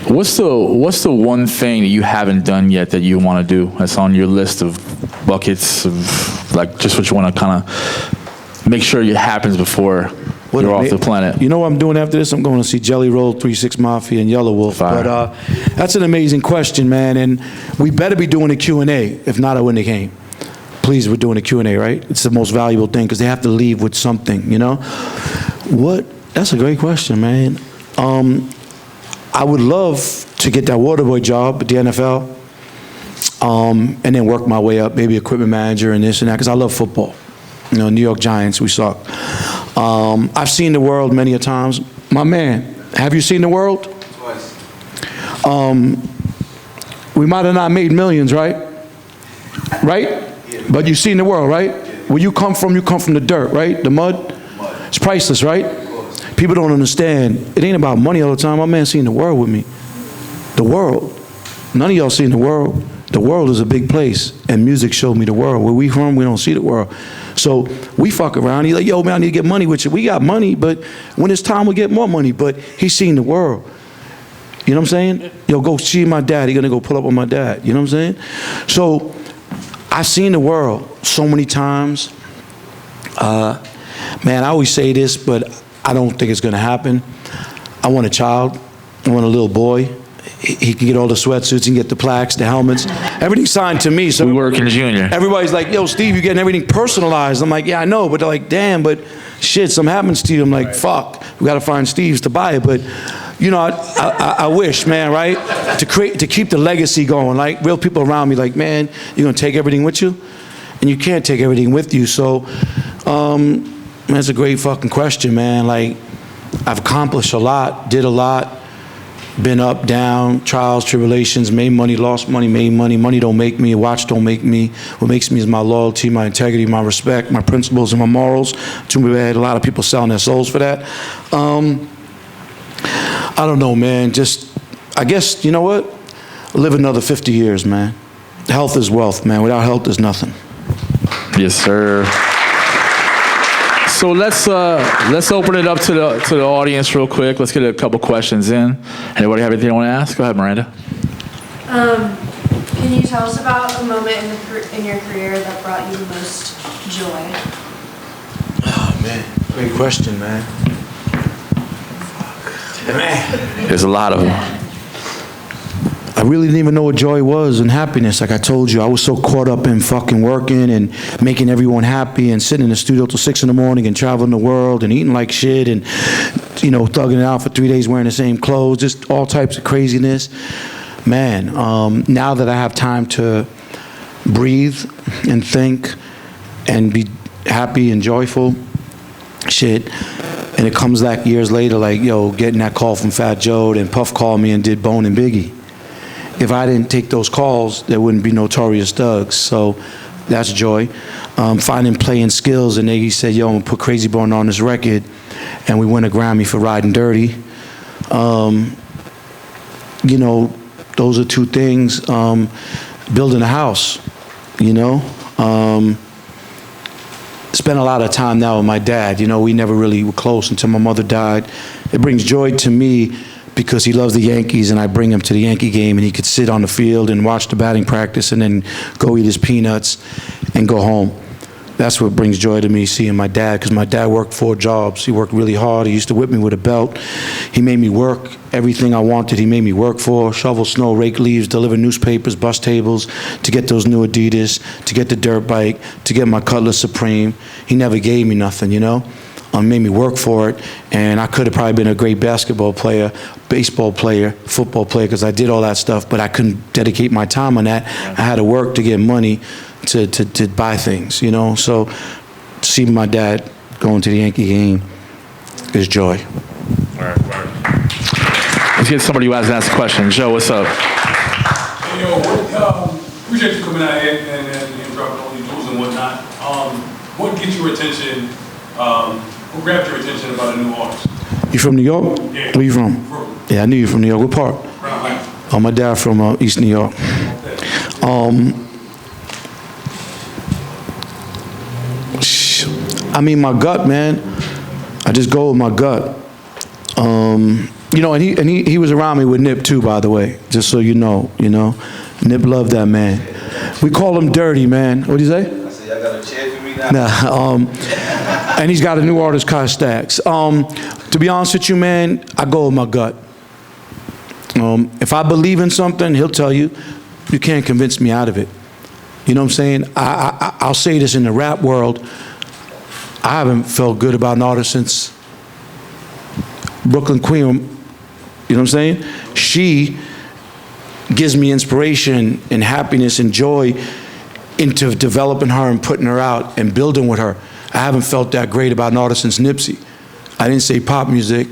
What's the one thing that you haven't done yet that you want to do? That's on your list of buckets of like just what you want to kind of make sure it happens before you're off the planet. You know what I'm doing after this? I'm going to see Jelly Roll, 3-6 Mafia, and Yellow Wolf. Fire. But that's an amazing question, man. And we better be doing a Q&A. If not, I wouldn't have came. Please, we're doing a Q&A, right? It's the most valuable thing because they have to leave with something, you know? What? That's a great question, man. I would love to get that Waterboy job at the NFL. and then work my way up, maybe equipment manager and this and that, because I love football. You know, New York Giants, we suck. I've seen the world many a times. My man, have you seen the world? Twice. We might have not made millions, right? Right? Yeah. But you've seen the world, right? Yeah. Where you come from the dirt, right? The mud? Mud. It's priceless, right? Of course. People don't understand. It ain't about money all the time. My man seen the world with me. The world. None of y'all seen the world. The world is a big place, and music showed me the world. Where we from, we don't see the world. So we fuck around. He's like, yo, man, I need to get money with you. We got money, but when it's time, we'll get more money. But he's seen the world. You know what I'm saying? Yo, go see my dad. He's gonna go pull up on my dad. You know what I'm saying? So I've seen the world so many times. Man, I always say this, but I don't think it's gonna happen. I want a child. I want a little boy. He can get all the sweatsuits, he can get the plaques, the helmets. Everything's signed to me. So We work in junior. everybody's like, yo, Steve, you're getting everything personalized. I'm like, yeah, I know. But they're like, damn, but shit, something happens to you. I'm like, fuck, we got to find Steve's to buy it. But, you know, I wish, man, right? To keep the legacy going. Like, real people around me, like, man, you're going to take everything with you? And you can't take everything with you. So, man, that's a great fucking question, man. Like, I've accomplished a lot, did a lot. Been up, down, trials, tribulations, made money, lost money, made money. Money don't make me, a watch don't make me. What makes me is my loyalty, my integrity, my respect, my principles, and my morals. Too bad a lot of people selling their souls for that. I don't know, man. Just, I guess, you know what? Live another 50 years, man. Health is wealth, man. Without health, there's nothing. Yes, sir. So let's open it up to the audience real quick. Let's get a couple questions in. Anybody have anything they want to ask? Go ahead, Miranda. Can you tell us about a moment in your career that brought you the most joy? Oh, man. Great question, man. Man. There's a lot of them. I really didn't even know what joy was and happiness. Like I told you, I was so caught up in fucking working and making everyone happy and sitting in the studio till 6 in the morning and traveling the world and eating like shit and, you know, thugging it out for 3 days wearing the same clothes, just all types of craziness. Man, now that I have time to breathe and think and be happy and joyful, shit, and it comes back years later like, yo, getting that call from Fat Joe, and Puff called me and did Bone and Biggie. If I didn't take those calls, there wouldn't be Notorious Thugs. So that's joy. Finding playing skills, and he said, yo, I'm gonna put Crazy Berner on this record, and we win a Grammy for Riding Dirty. You know, those are two things. Building a house, you know. Spent a lot of time now with my dad. You know, we never really were close until my mother died. It brings joy to me because he loves the Yankees, and I bring him to the Yankee game, and he could sit on the field and watch the batting practice and then go eat his peanuts and go home. That's what brings joy to me, seeing my dad, because my dad worked 4 jobs. He worked really hard. He used to whip me with a belt. He made me work everything I wanted. He made me work for, shovel snow, rake leaves, deliver newspapers, bus tables, to get those new Adidas, to get the dirt bike, to get my Cutlass Supreme. He never gave me nothing, you know? Made me work for it, and I could have probably been a great basketball player, baseball player, football player, because I did all that stuff, but I couldn't dedicate my time on that. I had to work to get money to buy things, you know? So see my dad going to the Yankee game is joy. Let's get somebody who hasn't asked a question. Joe, what's up? Hey, yo, appreciate you coming out here and dropping all these jewels and whatnot. What gets your attention? Who grabbed your attention about a new artist? You from New York? Yeah. Where you from? Yeah, I knew you from New York. What part? Oh, my dad from East New York. I mean, my gut, man. I just go with my gut. You know, and he was around me with Nip too, by the way. Just so you know. Nip loved that man. We call him Dirty, man. What'd you say? I said, y'all got a chance for me now? Nah, and he's got a new artist, Kai Stacks. To be honest with you, man, I go with my gut. If I believe in something, he'll tell you, you can't convince me out of it. You know what I'm saying? I'll say this in the rap world. I haven't felt good about an artist since Brooklyn Queen. You know what I'm saying? She gives me inspiration and happiness and joy into developing her and putting her out and building with her. I haven't felt that great about an artist since Nipsey. I didn't say pop music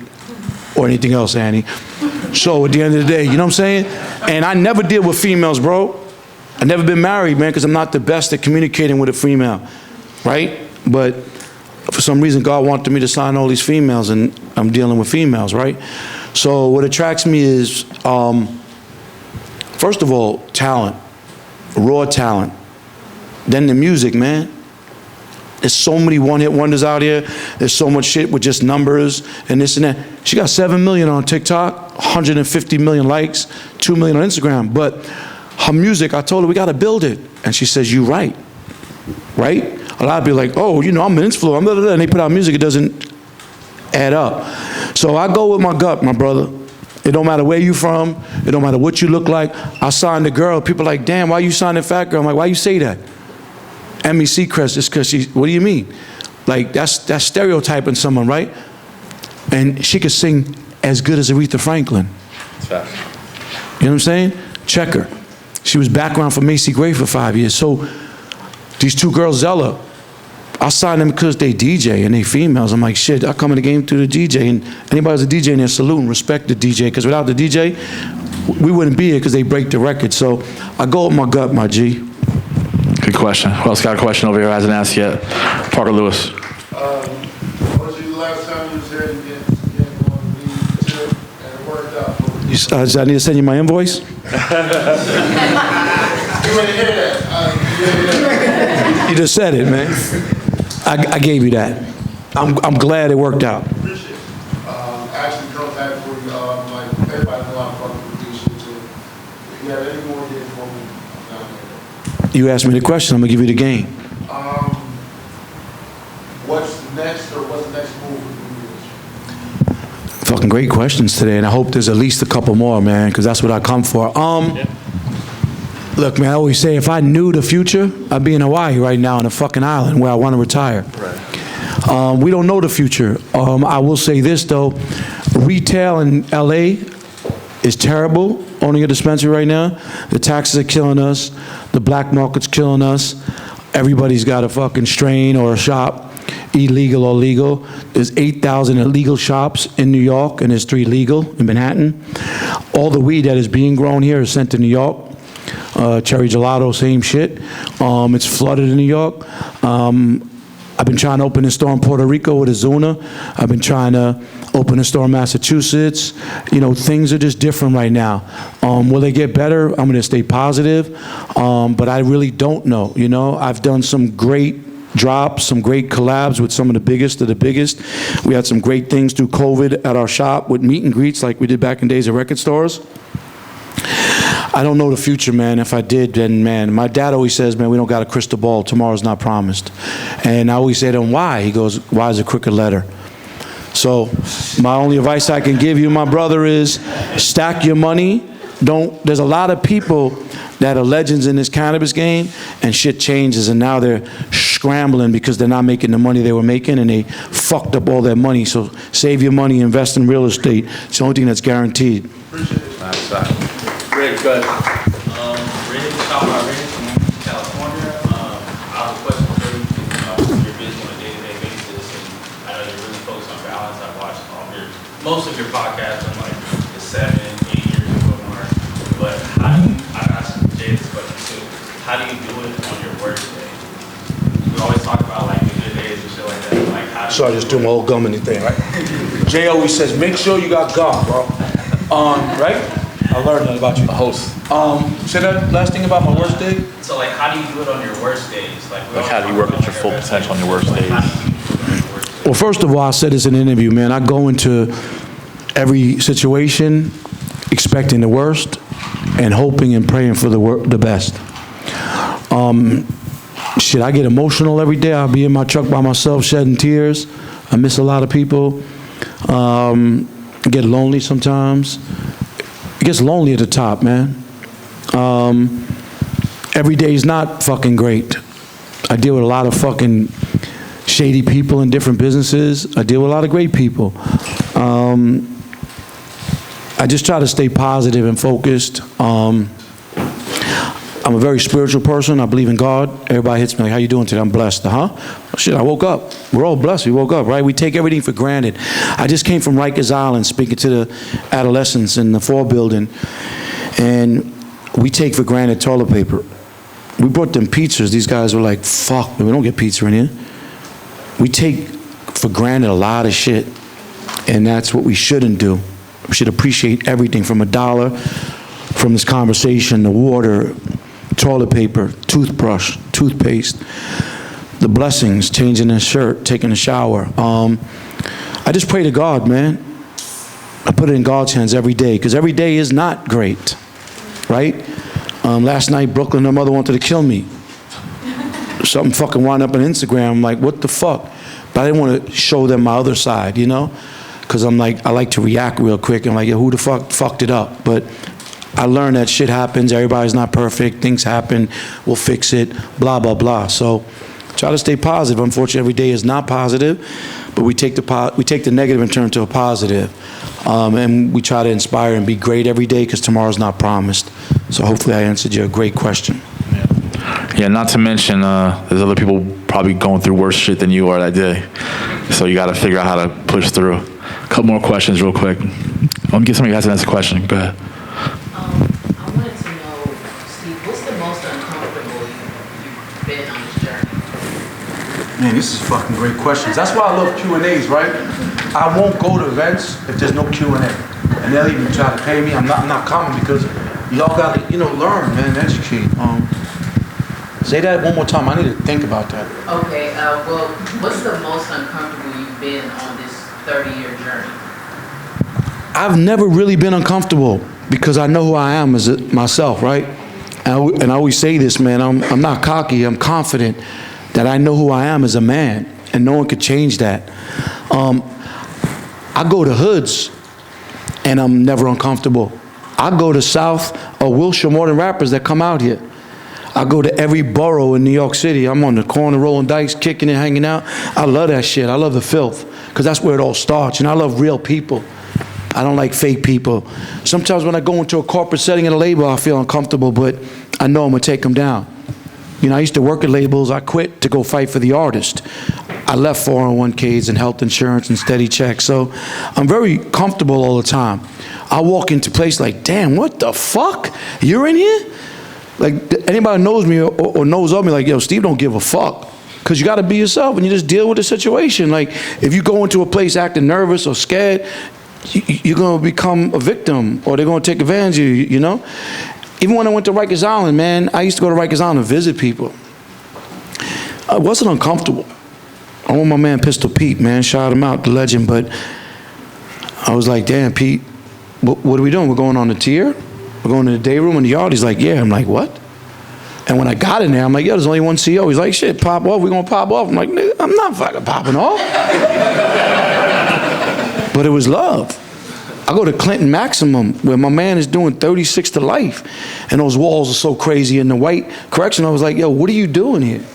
or anything else, Annie. So at the end of the day, you know what I'm saying? And I never deal with females, bro. I've never been married, man, because I'm not the best at communicating with a female, right? But for some reason, God wanted me to sign all these females, and I'm dealing with females, right? So what attracts me is, first of all, talent, raw talent. Then the music, man. There's so many one-hit wonders out here. There's so much shit with just numbers and this and that. She got 7 million on TikTok, 150 million likes, 2 million on Instagram. But her music, I told her, we got to build it. And she says, you right. Right? A lot of people are like, oh, you know, I'm an influencer. And they put out music, it doesn't add up. So I go with my gut, my brother. It don't matter where you from. It don't matter what you look like. I signed a girl. People are like, damn, why you signing fat girl? I'm like, why you say that? MEC crest is because she, what do you mean? Like, that's stereotyping someone, right? And she could sing as good as Aretha Franklin. Fact. You know what I'm saying? Check her. She was background for Macy Gray for 5 years. So these two girls, Zella, I signed them because they DJ and they females. I'm like, shit, I come in the game through the DJ. And anybody who's a DJ in there, salute and respect the DJ. Because without the DJ, we wouldn't be here because they break the record. So I go with my gut, my G. Good question. Who else got a question over here who hasn't asked yet? Parker Lewis. What was the last time you was here to get on the trip and it worked out for you? I need to send you my invoice? You ain't hear that. You just said it, man. I gave you that. I'm glad it worked out. Appreciate it. Actually, come back for you. Like, everybody know I'm fucking with this shit too. If you have any more here for me, I'm down there. You asked me the question, I'm gonna give you the game. What's next, or what's the next move with the music? Fucking great questions today, and I hope there's at least a couple more, man, because that's what I come for. Look, man, I always say if I knew the future, I'd be in Hawaii right now on a fucking island where I want to retire. Right. We don't know the future. I will say this, though. Retail in LA is terrible, owning a dispensary right now. The taxes are killing us. The black market's killing us. Everybody's got a fucking strain or a shop, illegal or legal. There's 8,000 illegal shops in New York, and there's 3 legal in Manhattan. All the weed that is being grown here is sent to New York. Cherry gelato, same shit. It's flooded in New York. I've been trying to open a store in Puerto Rico with Azuna. I've been trying to open a store in Massachusetts. You know, things are just different right now. Will they get better? I'm going to stay positive, but I really don't know. You know, I've done some great drops, some great collabs with some of the biggest of the biggest. We had some great things through COVID at our shop with meet and greets like we did back in days of record stores. I don't know the future, man. If I did, then, man, my dad always says, man, we don't got a crystal ball. Tomorrow's not promised. And I always say to him, why? He goes, why is a crooked letter? So my only advice I can give you, my brother, is stack your money. There's a lot of people that are legends in this cannabis game, and shit changes, and now they're scrambling because they're not making the money they were making, and they fucked up all their money. So save your money, invest in real estate. It's the only thing that's guaranteed. Rick, good. Rick, shout out Rick from California. I have a question for you because you're busy on a day-to-day basis, and I know you're really focused on balance. I've watched most of your podcasts from like the 7, 8 years ago mark. But how do you, I asked Jay this question too, how do you do it on your worst day? We always talk about like the good days and shit like that. Like, how do So I just do my old gum in the thing, right? Jay always says, make sure you got gum, bro. Right? I learned that about you. A host. Say that last thing about my worst day? So like, how do you do it on your worst days? Like Like, how do you work at your full potential on your worst days? How do you do it on your worst days? Well, first of all, I said this in an interview, man. I go into every situation expecting the worst and hoping and praying for the best. Shit, I get emotional every day. I'll be in my truck by myself shedding tears. I miss a lot of people. I get lonely sometimes. It gets lonely at the top, man. Every day is not fucking great. I deal with a lot of fucking shady people in different businesses. I deal with a lot of great people. I I just try to stay positive and focused. I'm a very spiritual person. I believe in God. Everybody hits me like, how you doing today? I'm blessed. Shit, I woke up. We're all blessed. We woke up, right? We take everything for granted. I just came from Rikers Island speaking to the adolescents in the 4 building, and we take for granted toilet paper. We brought them pizzas. These guys were like, fuck, we don't get pizza in here. We take for granted a lot of shit, and that's what we shouldn't do. We should appreciate everything from $1, from this conversation, the water, toilet paper, toothbrush, toothpaste, the blessings, changing a shirt, taking a shower. I just pray to God, man. I put it in God's hands every day, because every day is not great, right? Last night, Brooklyn, her mother wanted to kill me. Something fucking wound up on Instagram. I'm like, what the fuck? But I didn't want to show them my other side, you know? Because I'm like, I like to react real quick. I'm like, yeah, who the fuck fucked it up? But I learned that shit happens. Everybody's not perfect. Things happen. We'll fix it. Blah, blah, blah. So try to stay positive. Unfortunately, every day is not positive, but we take the negative and turn it to a positive. And we try to inspire and be great every day, because tomorrow's not promised. So hopefully I answered your great question. Yeah, not to mention, there's other people probably going through worse shit than you are that day. So you got to figure out how to push through. A couple more questions real quick. Let me get somebody who has to ask a question. Go ahead. I wanted to know, Steve, what's the most uncomfortable you've been on this journey? Man, this is fucking great questions. That's why I love Q&As, right? I won't go to events if there's no Q&A. And they'll even try to pay me. I'm not coming, because y'all got to, learn, man, educate. Say that one more time. I need to think about that. Okay, well, what's the most uncomfortable you've been on this 30-year journey? I've never really been uncomfortable, because I know who I am as myself, right? And I always say this, man, I'm not cocky. I'm confident that I know who I am as a man, and no one could change that. I go to hoods, and I'm never uncomfortable. I go to South or Wilshire more than rappers that come out here. I go to every borough in New York City. I'm on the corner rolling dice, kicking it, hanging out. I love that shit. I love the filth, because that's where it all starts. And I love real people. I don't like fake people. Sometimes when I go into a corporate setting at a label, I feel uncomfortable, but I know I'm gonna take them down. I used to work at labels. I quit to go fight for the artist. I left 401ks and health insurance and steady checks. So I'm very comfortable all the time. I walk into a place like, damn, what the fuck? You're in here? Like, anybody knows me or knows of me, like, yo, Steve don't give a fuck. Because you got to be yourself, and you just deal with the situation. Like, if you go into a place acting nervous or scared, you're going to become a victim, or they're going to take advantage of you, Even when I went to Rikers Island, man, I used to go to Rikers Island to visit people. I wasn't uncomfortable. I want my man Pistol Pete, man, shout him out, the legend, but I was like, damn, Pete, what are we doing? We're going on the tier? We're going to the day room in the yard? He's like, yeah. I'm like, what? And when I got in there, I'm like, yo, there's only one CEO. He's like, shit, pop off. We're going to pop off. I'm like, nigga, I'm not fucking popping off. But it was love. I go to Clinton Maximum, where my man is doing 36 to life. And those walls are so crazy. And the white correction, I was like, yo, what are you doing here?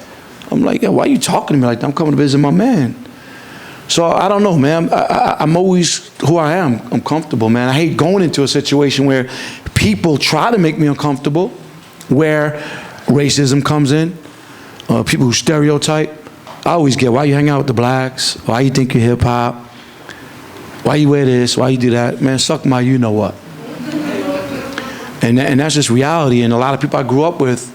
I'm like, yo, why are you talking to me like that? I'm coming to visit my man. So I don't know, man. I'm always who I am. I'm comfortable, man. I hate going into a situation where people try to make me uncomfortable, where racism comes in, people who stereotype. I always get, why you hang out with the blacks? Why you think you're hip hop? Why you wear this? Why you do that? Man, suck my you know what. And that's just reality. And a lot of people I grew up with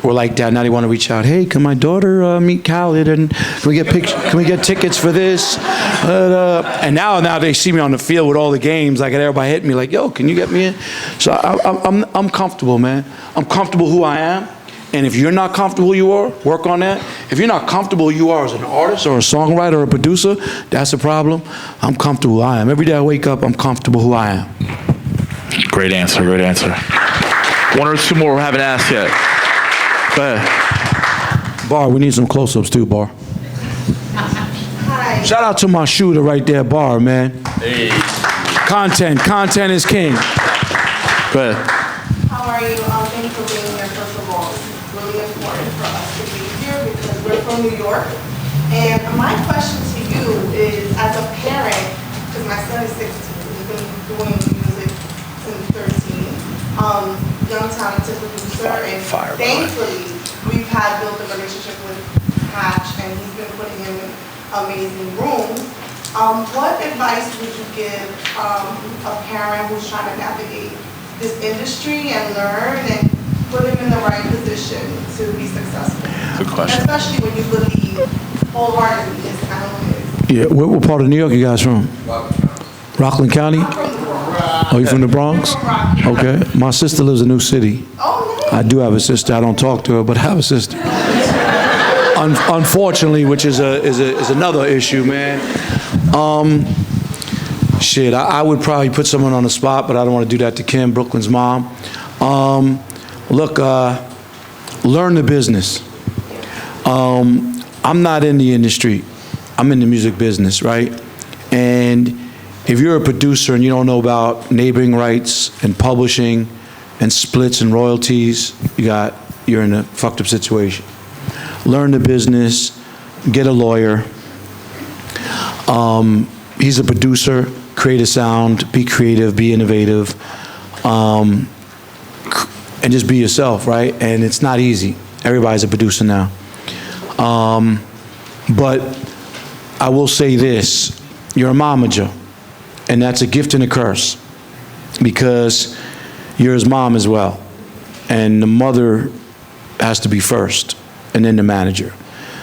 were like that. Now they want to reach out. Hey, can my daughter meet Khaled? And can we get tickets for this? And now they see me on the field with all the games. Like everybody hit me like, yo, can you get me in? So I'm comfortable, man. I'm comfortable who I am. And if you're not comfortable who you are, work on that. If you're not comfortable who you are as an artist or a songwriter or a producer, that's a problem. I'm comfortable who I am. Every day I wake up, I'm comfortable who I am. Great answer, great answer. One or two more we haven't asked yet. Go ahead. Bar, we need some close-ups too, Bar. Hi. Shout out to my shooter right there, Bar, man. Hey. Content is king. Go ahead. How are you? Thank you for being here, first of all. It's really important for us to be here because we're from New York. And my question to you is, as a parent, because my son is 16, he's been doing music and Fire, by the way. thankfully, we've had built a relationship with Hatch, and he's been putting him in amazing rooms. What advice would you give a parent who's trying to navigate this industry and learn and put him in the right position to be successful? Good question. Especially when you believe wholeheartedly in talent. Yeah, what part of New York you guys from? Rockland County? I'm from the Bronx. Oh, you from the Bronx? I'm from Rockland. Okay. My sister lives in New City. Oh, nice. I do have a sister. I don't talk to her, but I have a sister. Unfortunately, which is another issue, man. Shit, I would probably put someone on the spot, but I don't want to do that to Kim, Brooklyn's mom. Look, learn the business. I'm not in the industry. I'm in the music business, right? And if you're a producer and you don't know about neighboring rights and publishing and splits and royalties, you're in a fucked up situation. Learn the business, get a lawyer. He's a producer, create a sound, be creative, be innovative, and just be yourself, right? And it's not easy. Everybody's a producer now. But I will say this, you're a momager, and that's a gift and a curse, because you're his mom as well. And the mother has to be first, and then the manager.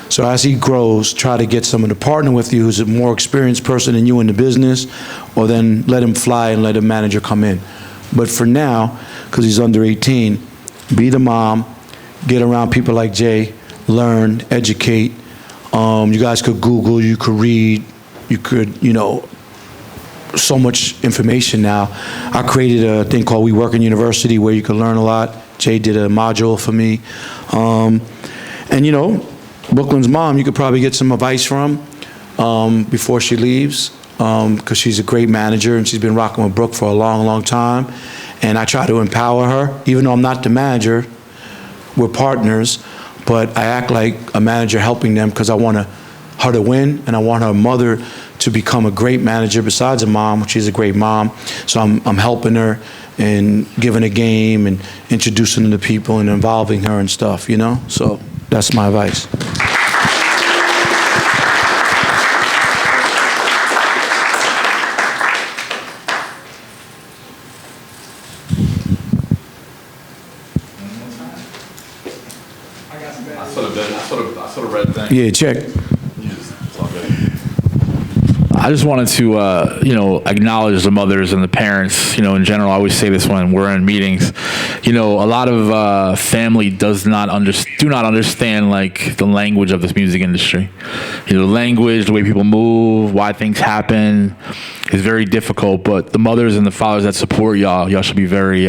So as he grows, try to get someone to partner with you who's a more experienced person than you in the business, or then let him fly and let a manager come in. But for now, because he's under 18, be the mom, get around people like Jay, learn, educate. You guys could Google, you could read, you could, so much information now. I created a thing called We Work in University where you can learn a lot. Jay did a module for me. And Brooklyn's mom, you could probably get some advice from before she leaves, because she's a great manager and she's been rocking with Brooke for a long, long time. And I try to empower her, even though I'm not the manager. We're partners, but I act like a manager helping them because I want her to win, and I want her mother to become a great manager besides a mom. She's a great mom, so I'm helping her and giving a game and introducing her to people and involving her and stuff, So that's my advice. I sort of read things. Yeah, check. It's all good. I just wanted to, acknowledge the mothers and the parents. In general, I always say this when we're in meetings. A lot of family do not understand like the language of this music industry. The language, the way people move, why things happen is very difficult. But the mothers and the fathers that support y'all should be very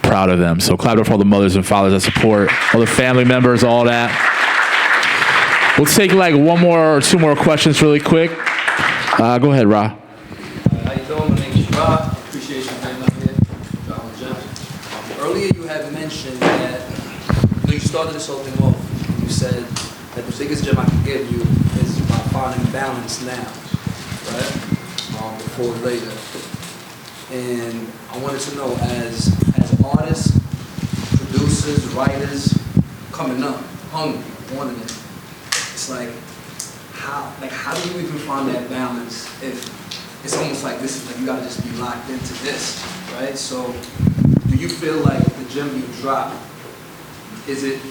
proud of them. So clap it up for all the mothers and fathers that support, all the family members, all that. We'll take like one more or two more questions really quick. Go ahead, Ra. How you doing? My name is Ra. Appreciate you being up here. I'm a judge. Earlier you had mentioned that when you started this whole thing off, you said that the biggest gem I can give you is by finding balance now, right? Before later. And I wanted to know, as artists, producers, writers, coming up, hungry, wanting it, it's like, how do you even find that balance if it's almost like this is like you gotta just be locked into this, right? So do you feel like the gem you drop, is it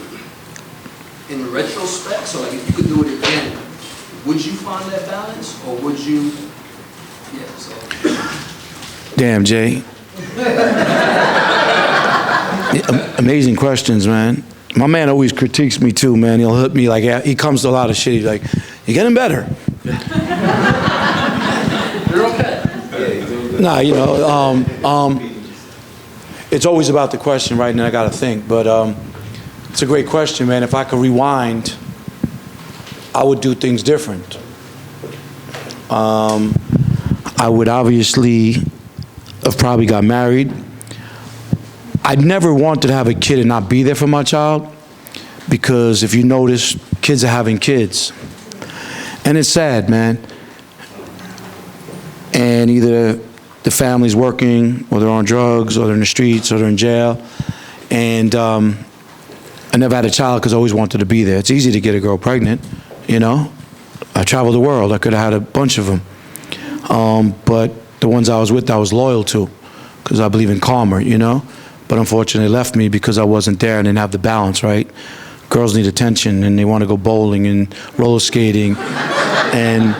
in retrospect? So like if you could do it again, would you find that balance, or would you, Damn, Jay. Amazing questions, man. My man always critiques me too, man. He'll hit me like, he comes to a lot of shit. He's like, you're getting better. You're okay. Nah, it's always about the question, right? And I got to think. But it's a great question, man. If I could rewind, I would do things different. I would obviously have probably got married. I'd never wanted to have a kid and not be there for my child, because if you notice, kids are having kids. And it's sad, man. And either the family's working, or they're on drugs, or they're in the streets, or they're in jail. And I never had a child because I always wanted to be there. It's easy to get a girl pregnant, you know. I traveled the world. I could have had a bunch of them. But the ones I was with, I was loyal to because I believe in karma, you know. But unfortunately, they left me because I wasn't there and didn't have the balance, right? Girls need attention, and they want to go bowling and roller skating and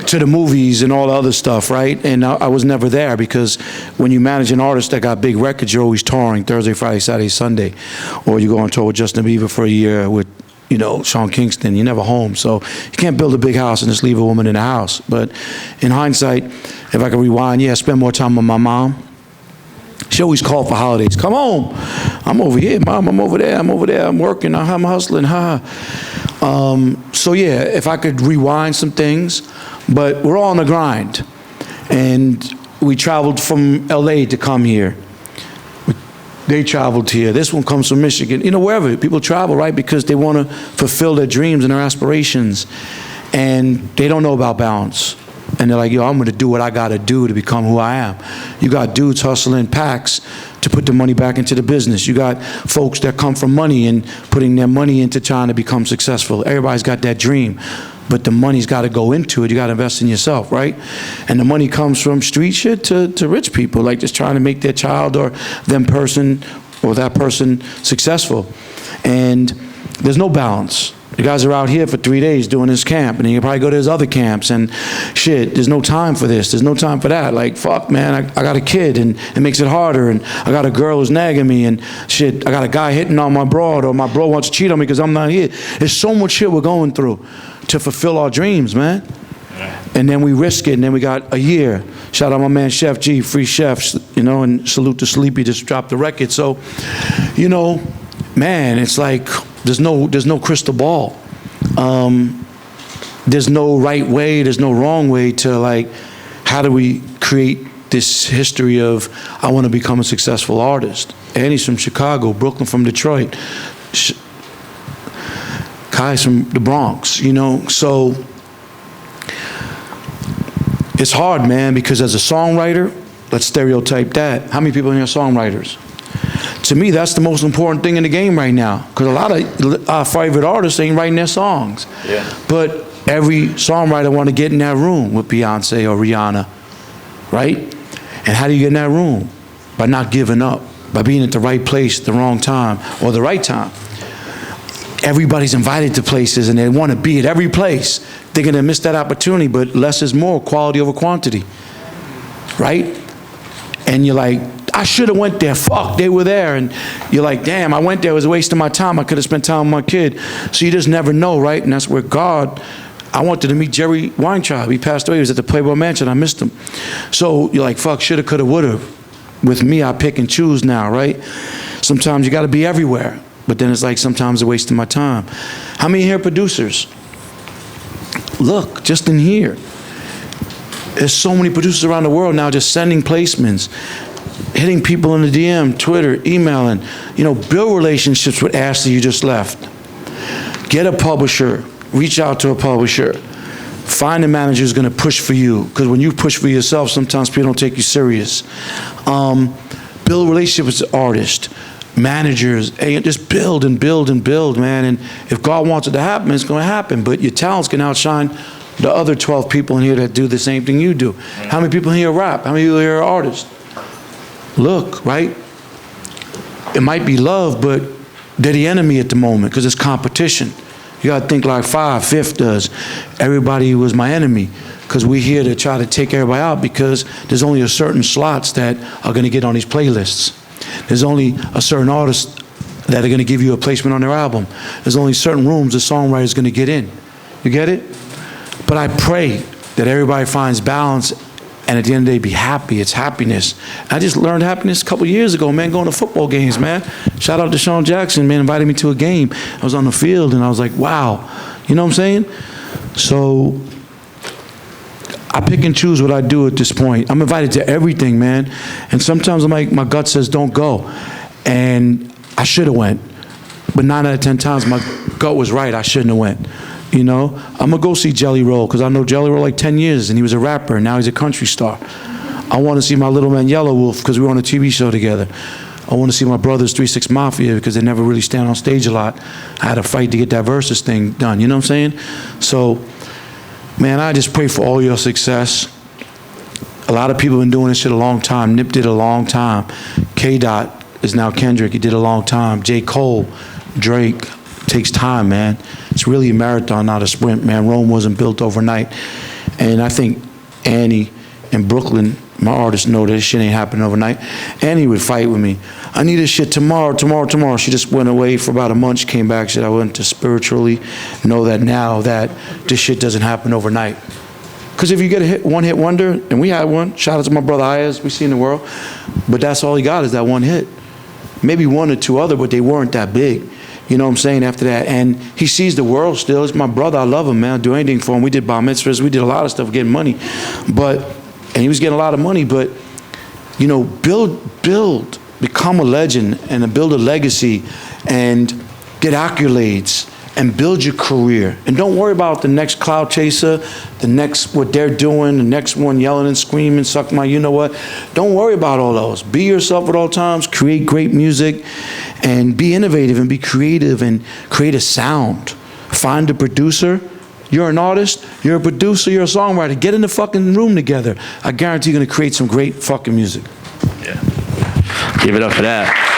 to the movies and all the other stuff, right? And I was never there because when you manage an artist that got big records, you're always touring Thursday, Friday, Saturday, Sunday. Or you go on tour with Justin Bieber for a year with, you know, Sean Kingston. You're never home. So you can't build a big house and just leave a woman in the house. But in hindsight, if I could rewind, yeah, spend more time with my mom. She always called for holidays. Come home. I'm over here, Mom. I'm over there. I'm over there. I'm working. I'm hustling. So yeah, if I could rewind some things, but we're all on the grind. And we traveled from LA to come here. They traveled here. This one comes from Michigan. You know, wherever. People travel, right? Because they want to fulfill their dreams and their aspirations. And they don't know about balance. And they're like, yo, I'm going to do what I got to do to become who I am. You got dudes hustling packs to put the money back into the business. You got folks that come from money and putting their money into trying to become successful. Everybody's got that dream, but the money's got to go into it. You got to invest in yourself, right? And the money comes from street shit to rich people, like just trying to make their child or them person or that person successful. And there's no balance. The guys are out here for 3 days doing this camp, and you can probably go to his other camps, and shit, there's no time for this, there's no time for that. Like, fuck, man, I got a kid, and it makes it harder, and I got a girl who's nagging me, and shit, I got a guy hitting on my broad, or my bro wants to cheat on me because I'm not here. There's so much shit we're going through to fulfill our dreams, man. And then we risk it, and then we got a year. Shout out my man Chef G, free chefs, you know, and salute to Sleepy, just dropped the record. So, you know, man, it's like, there's no crystal ball. There's no right way, there's no wrong way to, like, how do we create this history of, I want to become a successful artist. Annie's from Chicago, Brooklyn from Detroit, Kai's from the Bronx, you know, so it's hard, man, because as a songwriter, let's stereotype that. How many people in here are songwriters? To me, that's the most important thing in the game right now, because a lot of our favorite artists ain't writing their songs. Yeah. But every songwriter want to get in that room with Beyonce or Rihanna, right? And how do you get in that room? By not giving up, by being at the right place at the wrong time or the right time. Everybody's invited to places and they want to be at every place. They're going to miss that opportunity, but less is more, quality over quantity, right? And you're like, I should have went there. Fuck, they were there. And you're like, damn, I went there. It was a waste of my time. I could have spent time with my kid. So you just never know, right? And that's where God, I wanted to meet Jerry Weintraub. He passed away. He was at the Playboy Mansion. I missed him. So you're like, fuck, shoulda, coulda, woulda. With me, I pick and choose now, right? Sometimes you got to be everywhere. But then it's like sometimes a waste of my time. How many here are producers? Look, just in here. There's so many producers around the world now just sending placements, hitting people in the DM, Twitter, emailing, you know, build relationships with Ashley you just left. Get a publisher, reach out to a publisher. Find a manager who's gonna push for you, because when you push for yourself, sometimes people don't take you serious. Build relationships with artists, managers, and just build and build and build, man. And if God wants it to happen, it's gonna happen, but your talents can outshine the other 12 people in here that do the same thing you do. How many people in here rap? How many people here are artists? Look, right? It might be love, but they're the enemy at the moment because it's competition. You gotta think like Fifth does. Everybody was my enemy because we're here to try to take everybody out because there's only a certain slots that are gonna get on these playlists. There's only a certain artist that are gonna give you a placement on their album. There's only certain rooms the songwriter's gonna get in. You get it? But I pray that everybody finds balance and at the end of the day be happy. It's happiness. I just learned happiness a couple years ago, man, going to football games, man. Shout out to Sean Jackson, man, invited me to a game. I was on the field and I was like, wow. You know what I'm saying? So I pick and choose what I do at this point. I'm invited to everything, man. And sometimes I'm like, my gut says don't go. And I should have went. But 9 out of 10 times my gut was right, I shouldn't have went. You know, I'm gonna go see Jelly Roll because I know Jelly Roll like 10 years and he was a rapper and now he's a country star. I want to see my little man Yellow Wolf because we were on a TV show together. I want to see my brothers 3-6 Mafia because they never really stand on stage a lot. I had to fight to get that versus thing done, you know what I'm saying? So, man, I just pray for all your success. A lot of people have been doing this shit a long time. Nip did a long time. K-Dot is now Kendrick. He did a long time. J. Cole, Drake. Takes time, man. It's really a marathon, not a sprint, man. Rome wasn't built overnight. And I think Annie in Brooklyn, my artists know this shit ain't happening overnight. Annie would fight with me. I need this shit tomorrow, tomorrow, tomorrow. She just went away for about a month. She came back. She said, I went to spiritually know that now that this shit doesn't happen overnight. Because if you get a one-hit wonder, and we had one, shout out to my brother Ayaz, we see in the world, but that's all he got is that one hit. Maybe one or two other, but they weren't that big. You know what I'm saying, after that. And he sees the world still. He's my brother. I love him, man. I'll do anything for him. We did bar mitzvahs. We did a lot of stuff getting money. And he was getting a lot of money. But, you know, build, become a legend and build a legacy and get accolades and build your career. And don't worry about the next cloud chaser, the next what they're doing, the next one yelling and screaming, suck my you know what. Don't worry about all those. Be yourself at all times. Create great music and be innovative and be creative and create a sound. Find a producer. You're an artist, you're a producer, you're a songwriter. Get in the fucking room together. I guarantee you're gonna create some great fucking music. Yeah. Give it up for that.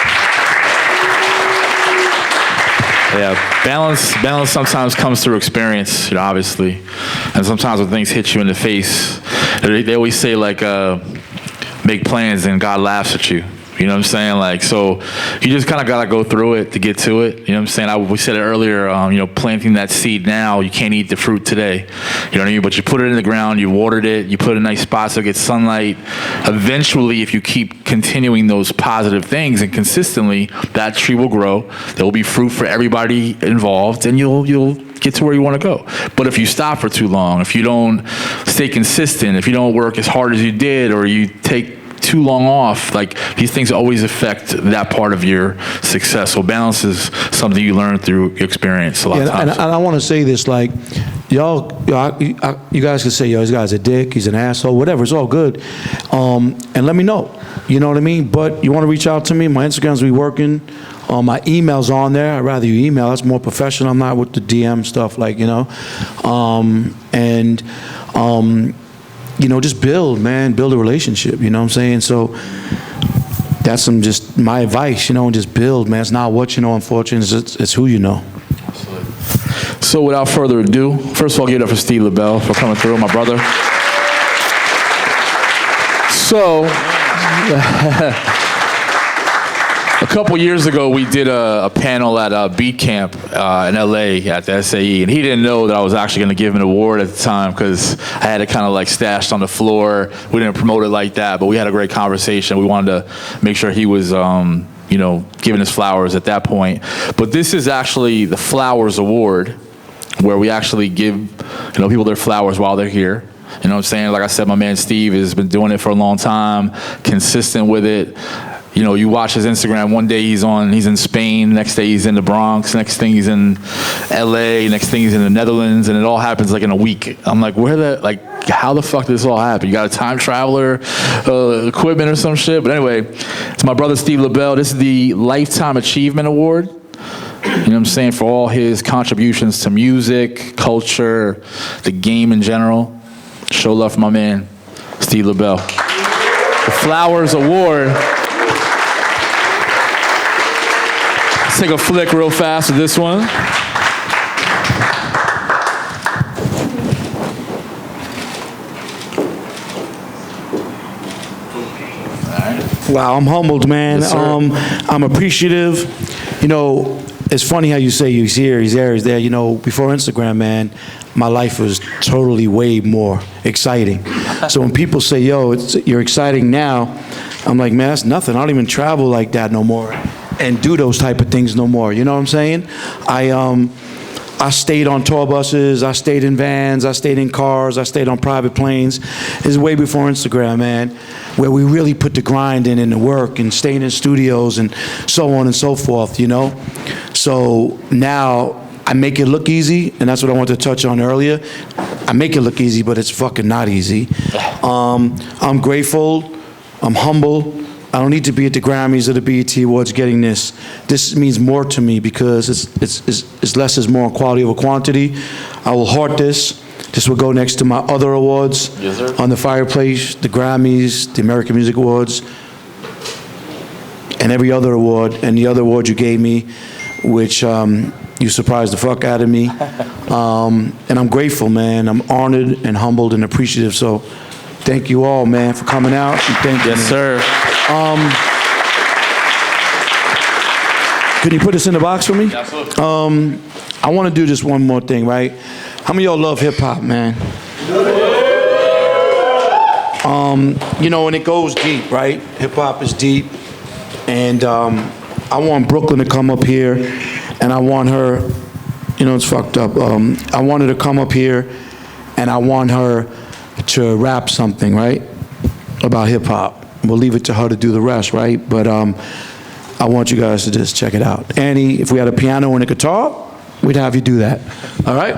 Yeah, balance sometimes comes through experience, you know, obviously. And sometimes when things hit you in the face, they always say, like, make plans and God laughs at you. You know what I'm saying? Like, so you just kind of got to go through it to get to it. You know what I'm saying? We said it earlier, you know, planting that seed now, you can't eat the fruit today. You know what I mean? But you put it in the ground, you watered it, you put it in nice spots so it gets sunlight. Eventually, if you keep continuing those positive things and consistently, that tree will grow. There will be fruit for everybody involved, and you'll get to where you want to go. But if you stop for too long, if you don't stay consistent, if you don't work as hard as you did, or you take too long off, like, these things always affect that part of your success. So balance is something you learn through experience a lot of times. And I want to say this, like, you guys can say, yo, this guy's a dick, he's an asshole, whatever, it's all good. And let me know, you know what I mean? But you want to reach out to me, my Instagram's be working. My email's on there. I'd rather you email. That's more professional. I'm not with the DM stuff, like, you know. You know, just build, man. Build a relationship, you know what I'm saying? So that's just my advice, you know, and just build, man. It's not what you know, unfortunately. It's who you know. Absolutely. So without further ado, first of all, give it up for Steve Lobel for coming through, my brother. So, a couple years ago, we did a panel at Beat Camp in LA at the SAE, and he didn't know that I was actually going to give him an award at the time because I had it kind of like stashed on the floor. We didn't promote it like that, but we had a great conversation. We wanted to make sure he was, you know, giving his flowers at that point. But this is actually the FLWRS Award, where we actually give, you know, people their flowers while they're here. You know what I'm saying? Like I said, my man Steve has been doing it for a long time, consistent with it. You know, you watch his Instagram, one day he's in Spain, next day he's in the Bronx, next thing he's in LA, next thing he's in the Netherlands, and it all happens like in a week. I'm like, how the fuck did this all happen? You got a time traveler, equipment or some shit? But anyway, it's my brother Steve Lobel. This is the Lifetime Achievement Award. You know what I'm saying? For all his contributions to music, culture, the game in general. Show love for my man, Steve Lobel. The FLWRS Award. Let's take a flick real fast with this one. Wow, I'm humbled, man. Yes, sir. I'm appreciative. You know, it's funny how you say he's here, he's there, he's there. You know, before Instagram, man, my life was totally way more exciting. So when people say, yo, you're exciting now, I'm like, man, that's nothing. I don't even travel like that no more and do those type of things no more. You know what I'm saying? I stayed on tour buses, I stayed in vans, I stayed in cars, I stayed on private planes. This is way before Instagram, man, where we really put the grind in and the work and staying in studios and so on and so forth, you know? So now I make it look easy, and that's what I wanted to touch on earlier. I make it look easy, but it's fucking not easy. I'm grateful, I'm humble, I don't need to be at the Grammys or the BET Awards getting this. This means more to me because it's less is more quality over quantity. I will heart this. This will go next to my other awards on the fireplace, the Grammys, the American Music Awards, and every other award, and the other award you gave me, which you surprised the fuck out of me. And I'm grateful, man. I'm honored and humbled and appreciative. So thank you all, man, for coming out. And thank you. Yes, sir. Can you put this in the box for me? Absolutely. I want to do just one more thing, right? How many of y'all love hip hop, man? You know, and it goes deep, right? Hip hop is deep. And I want Brooklyn to come up here, and I want her, you know, it's fucked up. I want her to come up here, and I want her to rap something, right? About hip hop. We'll leave it to her to do the rest, right? But I want you guys to just check it out. Annie, if we had a piano and a guitar, we'd have you do that. All right?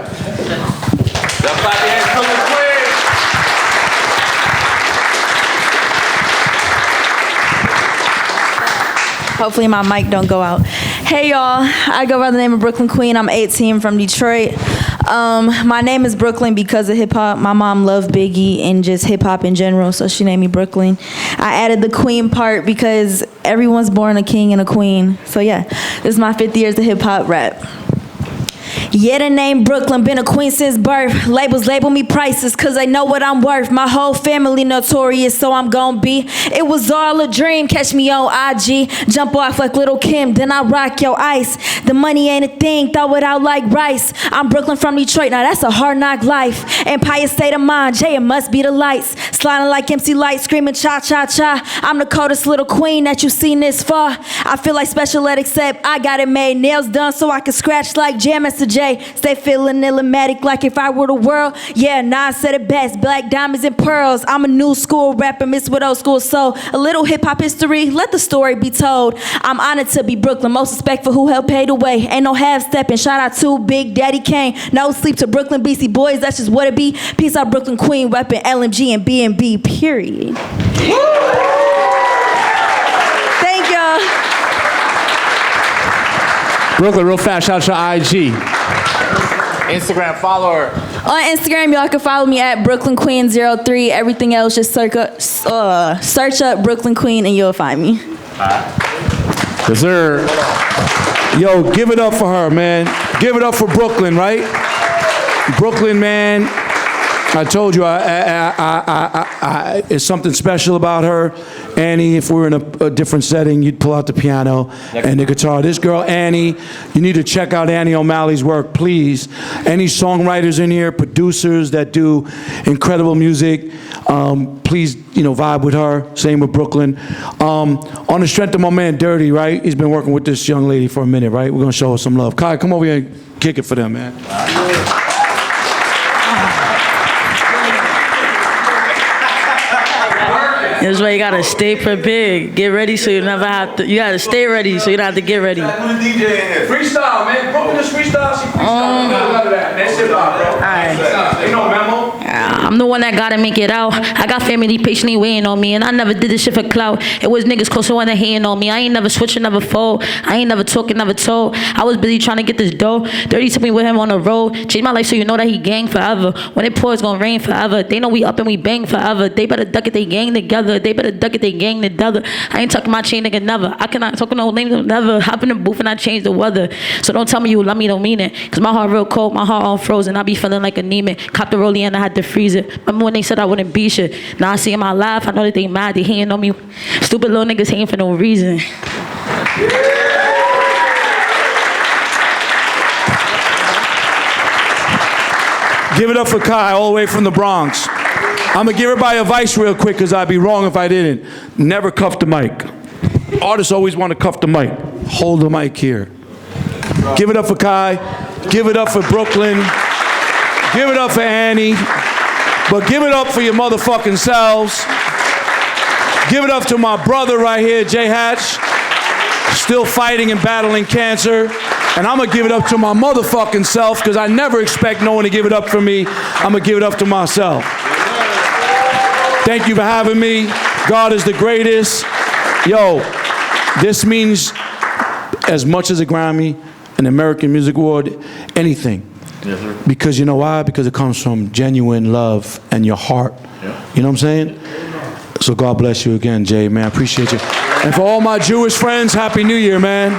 Hopefully my mic don't go out. Hey y'all, I go by the name of Brooklyn Queen. I'm 18 from Detroit. My name is Brooklyn because of hip hop. My mom loved Biggie and just hip hop in general, so she named me Brooklyn. I added the queen part because everyone's born a king and a queen. So yeah, this is my 50 years of hip hop rap. Yeah, the name Brooklyn, been a queen since birth. Labels label me priceless cause they know what I'm worth. My whole family notorious, so I'm gon' be. It was all a dream, catch me on IG. Jump off like Little Kim, then I rock your ice. The money ain't a thing, throw it out like rice. I'm Brooklyn from Detroit, now that's a hard knock life. Empire state of mind, Jay, it must be the lights. Sliding like MC Light, screaming cha-cha-cha. I'm the coldest little queen that you seen this far. I feel like special ed except I got it made. Nails done so I can scratch like Jam Mr. J. Stay feeling illmatic like if I were the world. Yeah, nah, I said it best. Black diamonds and pearls. I'm a new school rapper mixed with old school soul. A little hip hop history, let the story be told. I'm honored to be Brooklyn, most respect for who helped pay the way. Ain't no half stepping. Shout out to Big Daddy Kane. No sleep to Brooklyn BC boys, that's just what it be. Peace out Brooklyn Queen, weapon LMG and B&B, period. Thank y'all. Brooklyn, real fast, shout out to IG. Instagram, follow her. On Instagram, y'all can follow me at BrooklynQueen03. Everything else, just search up Brooklyn Queen and you'll find me. Yes, sir. Yo, give it up for her, man. Give it up for Brooklyn, right? Brooklyn, man. I told you, it's something special about her. Annie, if we were in a different setting, you'd pull out the piano and the guitar. This girl, Annie, you need to check out Annie O'Malley's work, please. Any songwriters in here, producers that do incredible music, please, you know, vibe with her. Same with Brooklyn. On the strength of my man, Dirty, right? He's been working with this young lady for a minute, right? We're gonna show her some love. Kai, come over here and kick it for them, man. That's why you gotta stay prepared. Get ready so you never have to. You gotta stay ready so you don't have to get ready. Freestyle, man. Brooklyn is freestyle. She freestyle. None of that. That's it, bro. All right. Ain't no memo. I'm the one that gotta make it out. I got family patiently waiting on me, and I never did this shit for clout. It was niggas close to one that hating on me. I ain't never switching, never fold. I ain't never talking, never told. I was busy trying to get this dough. Dirty took me with him on the road. Changed my life so you know that he gang forever. When it pours, gonna rain forever. They know we up and we bang forever. They better duck it, they gang together. They better duck it, they gang together. I ain't tucking my chain, nigga, never. I cannot talk no name, never. Hop in the booth and I change the weather. So don't tell me you love me, don't mean it. Cause my heart real cold, my heart all frozen. I be feeling like anemic. Cop the rollie and I had to freeze it. Remember when they said I wouldn't be shit? Now I see in my life, I know that they mad, they hating on me. Stupid little niggas hating for no reason. Give it up for Kai, all the way from the Bronx. I'm gonna give everybody advice real quick because I'd be wrong if I didn't. Never cuff the mic. Artists always want to cuff the mic. Hold the mic here. Give it up for Kai. Give it up for Brooklyn. Give it up for Annie. But give it up for your motherfucking selves. Give it up to my brother right here, J Hatch. Still fighting and battling cancer. And I'm gonna give it up to my motherfucking self because I never expect no one to give it up for me. I'm gonna give it up to myself. Thank you for having me. God is the greatest. Yo, this means as much as a Grammy, an American Music Award, anything. Yes, sir. Because you know why? Because it comes from genuine love and your heart. Yeah. You know what I'm saying? So God bless you again, Jay, man. I appreciate you. And for all my Jewish friends, Happy New Year, man.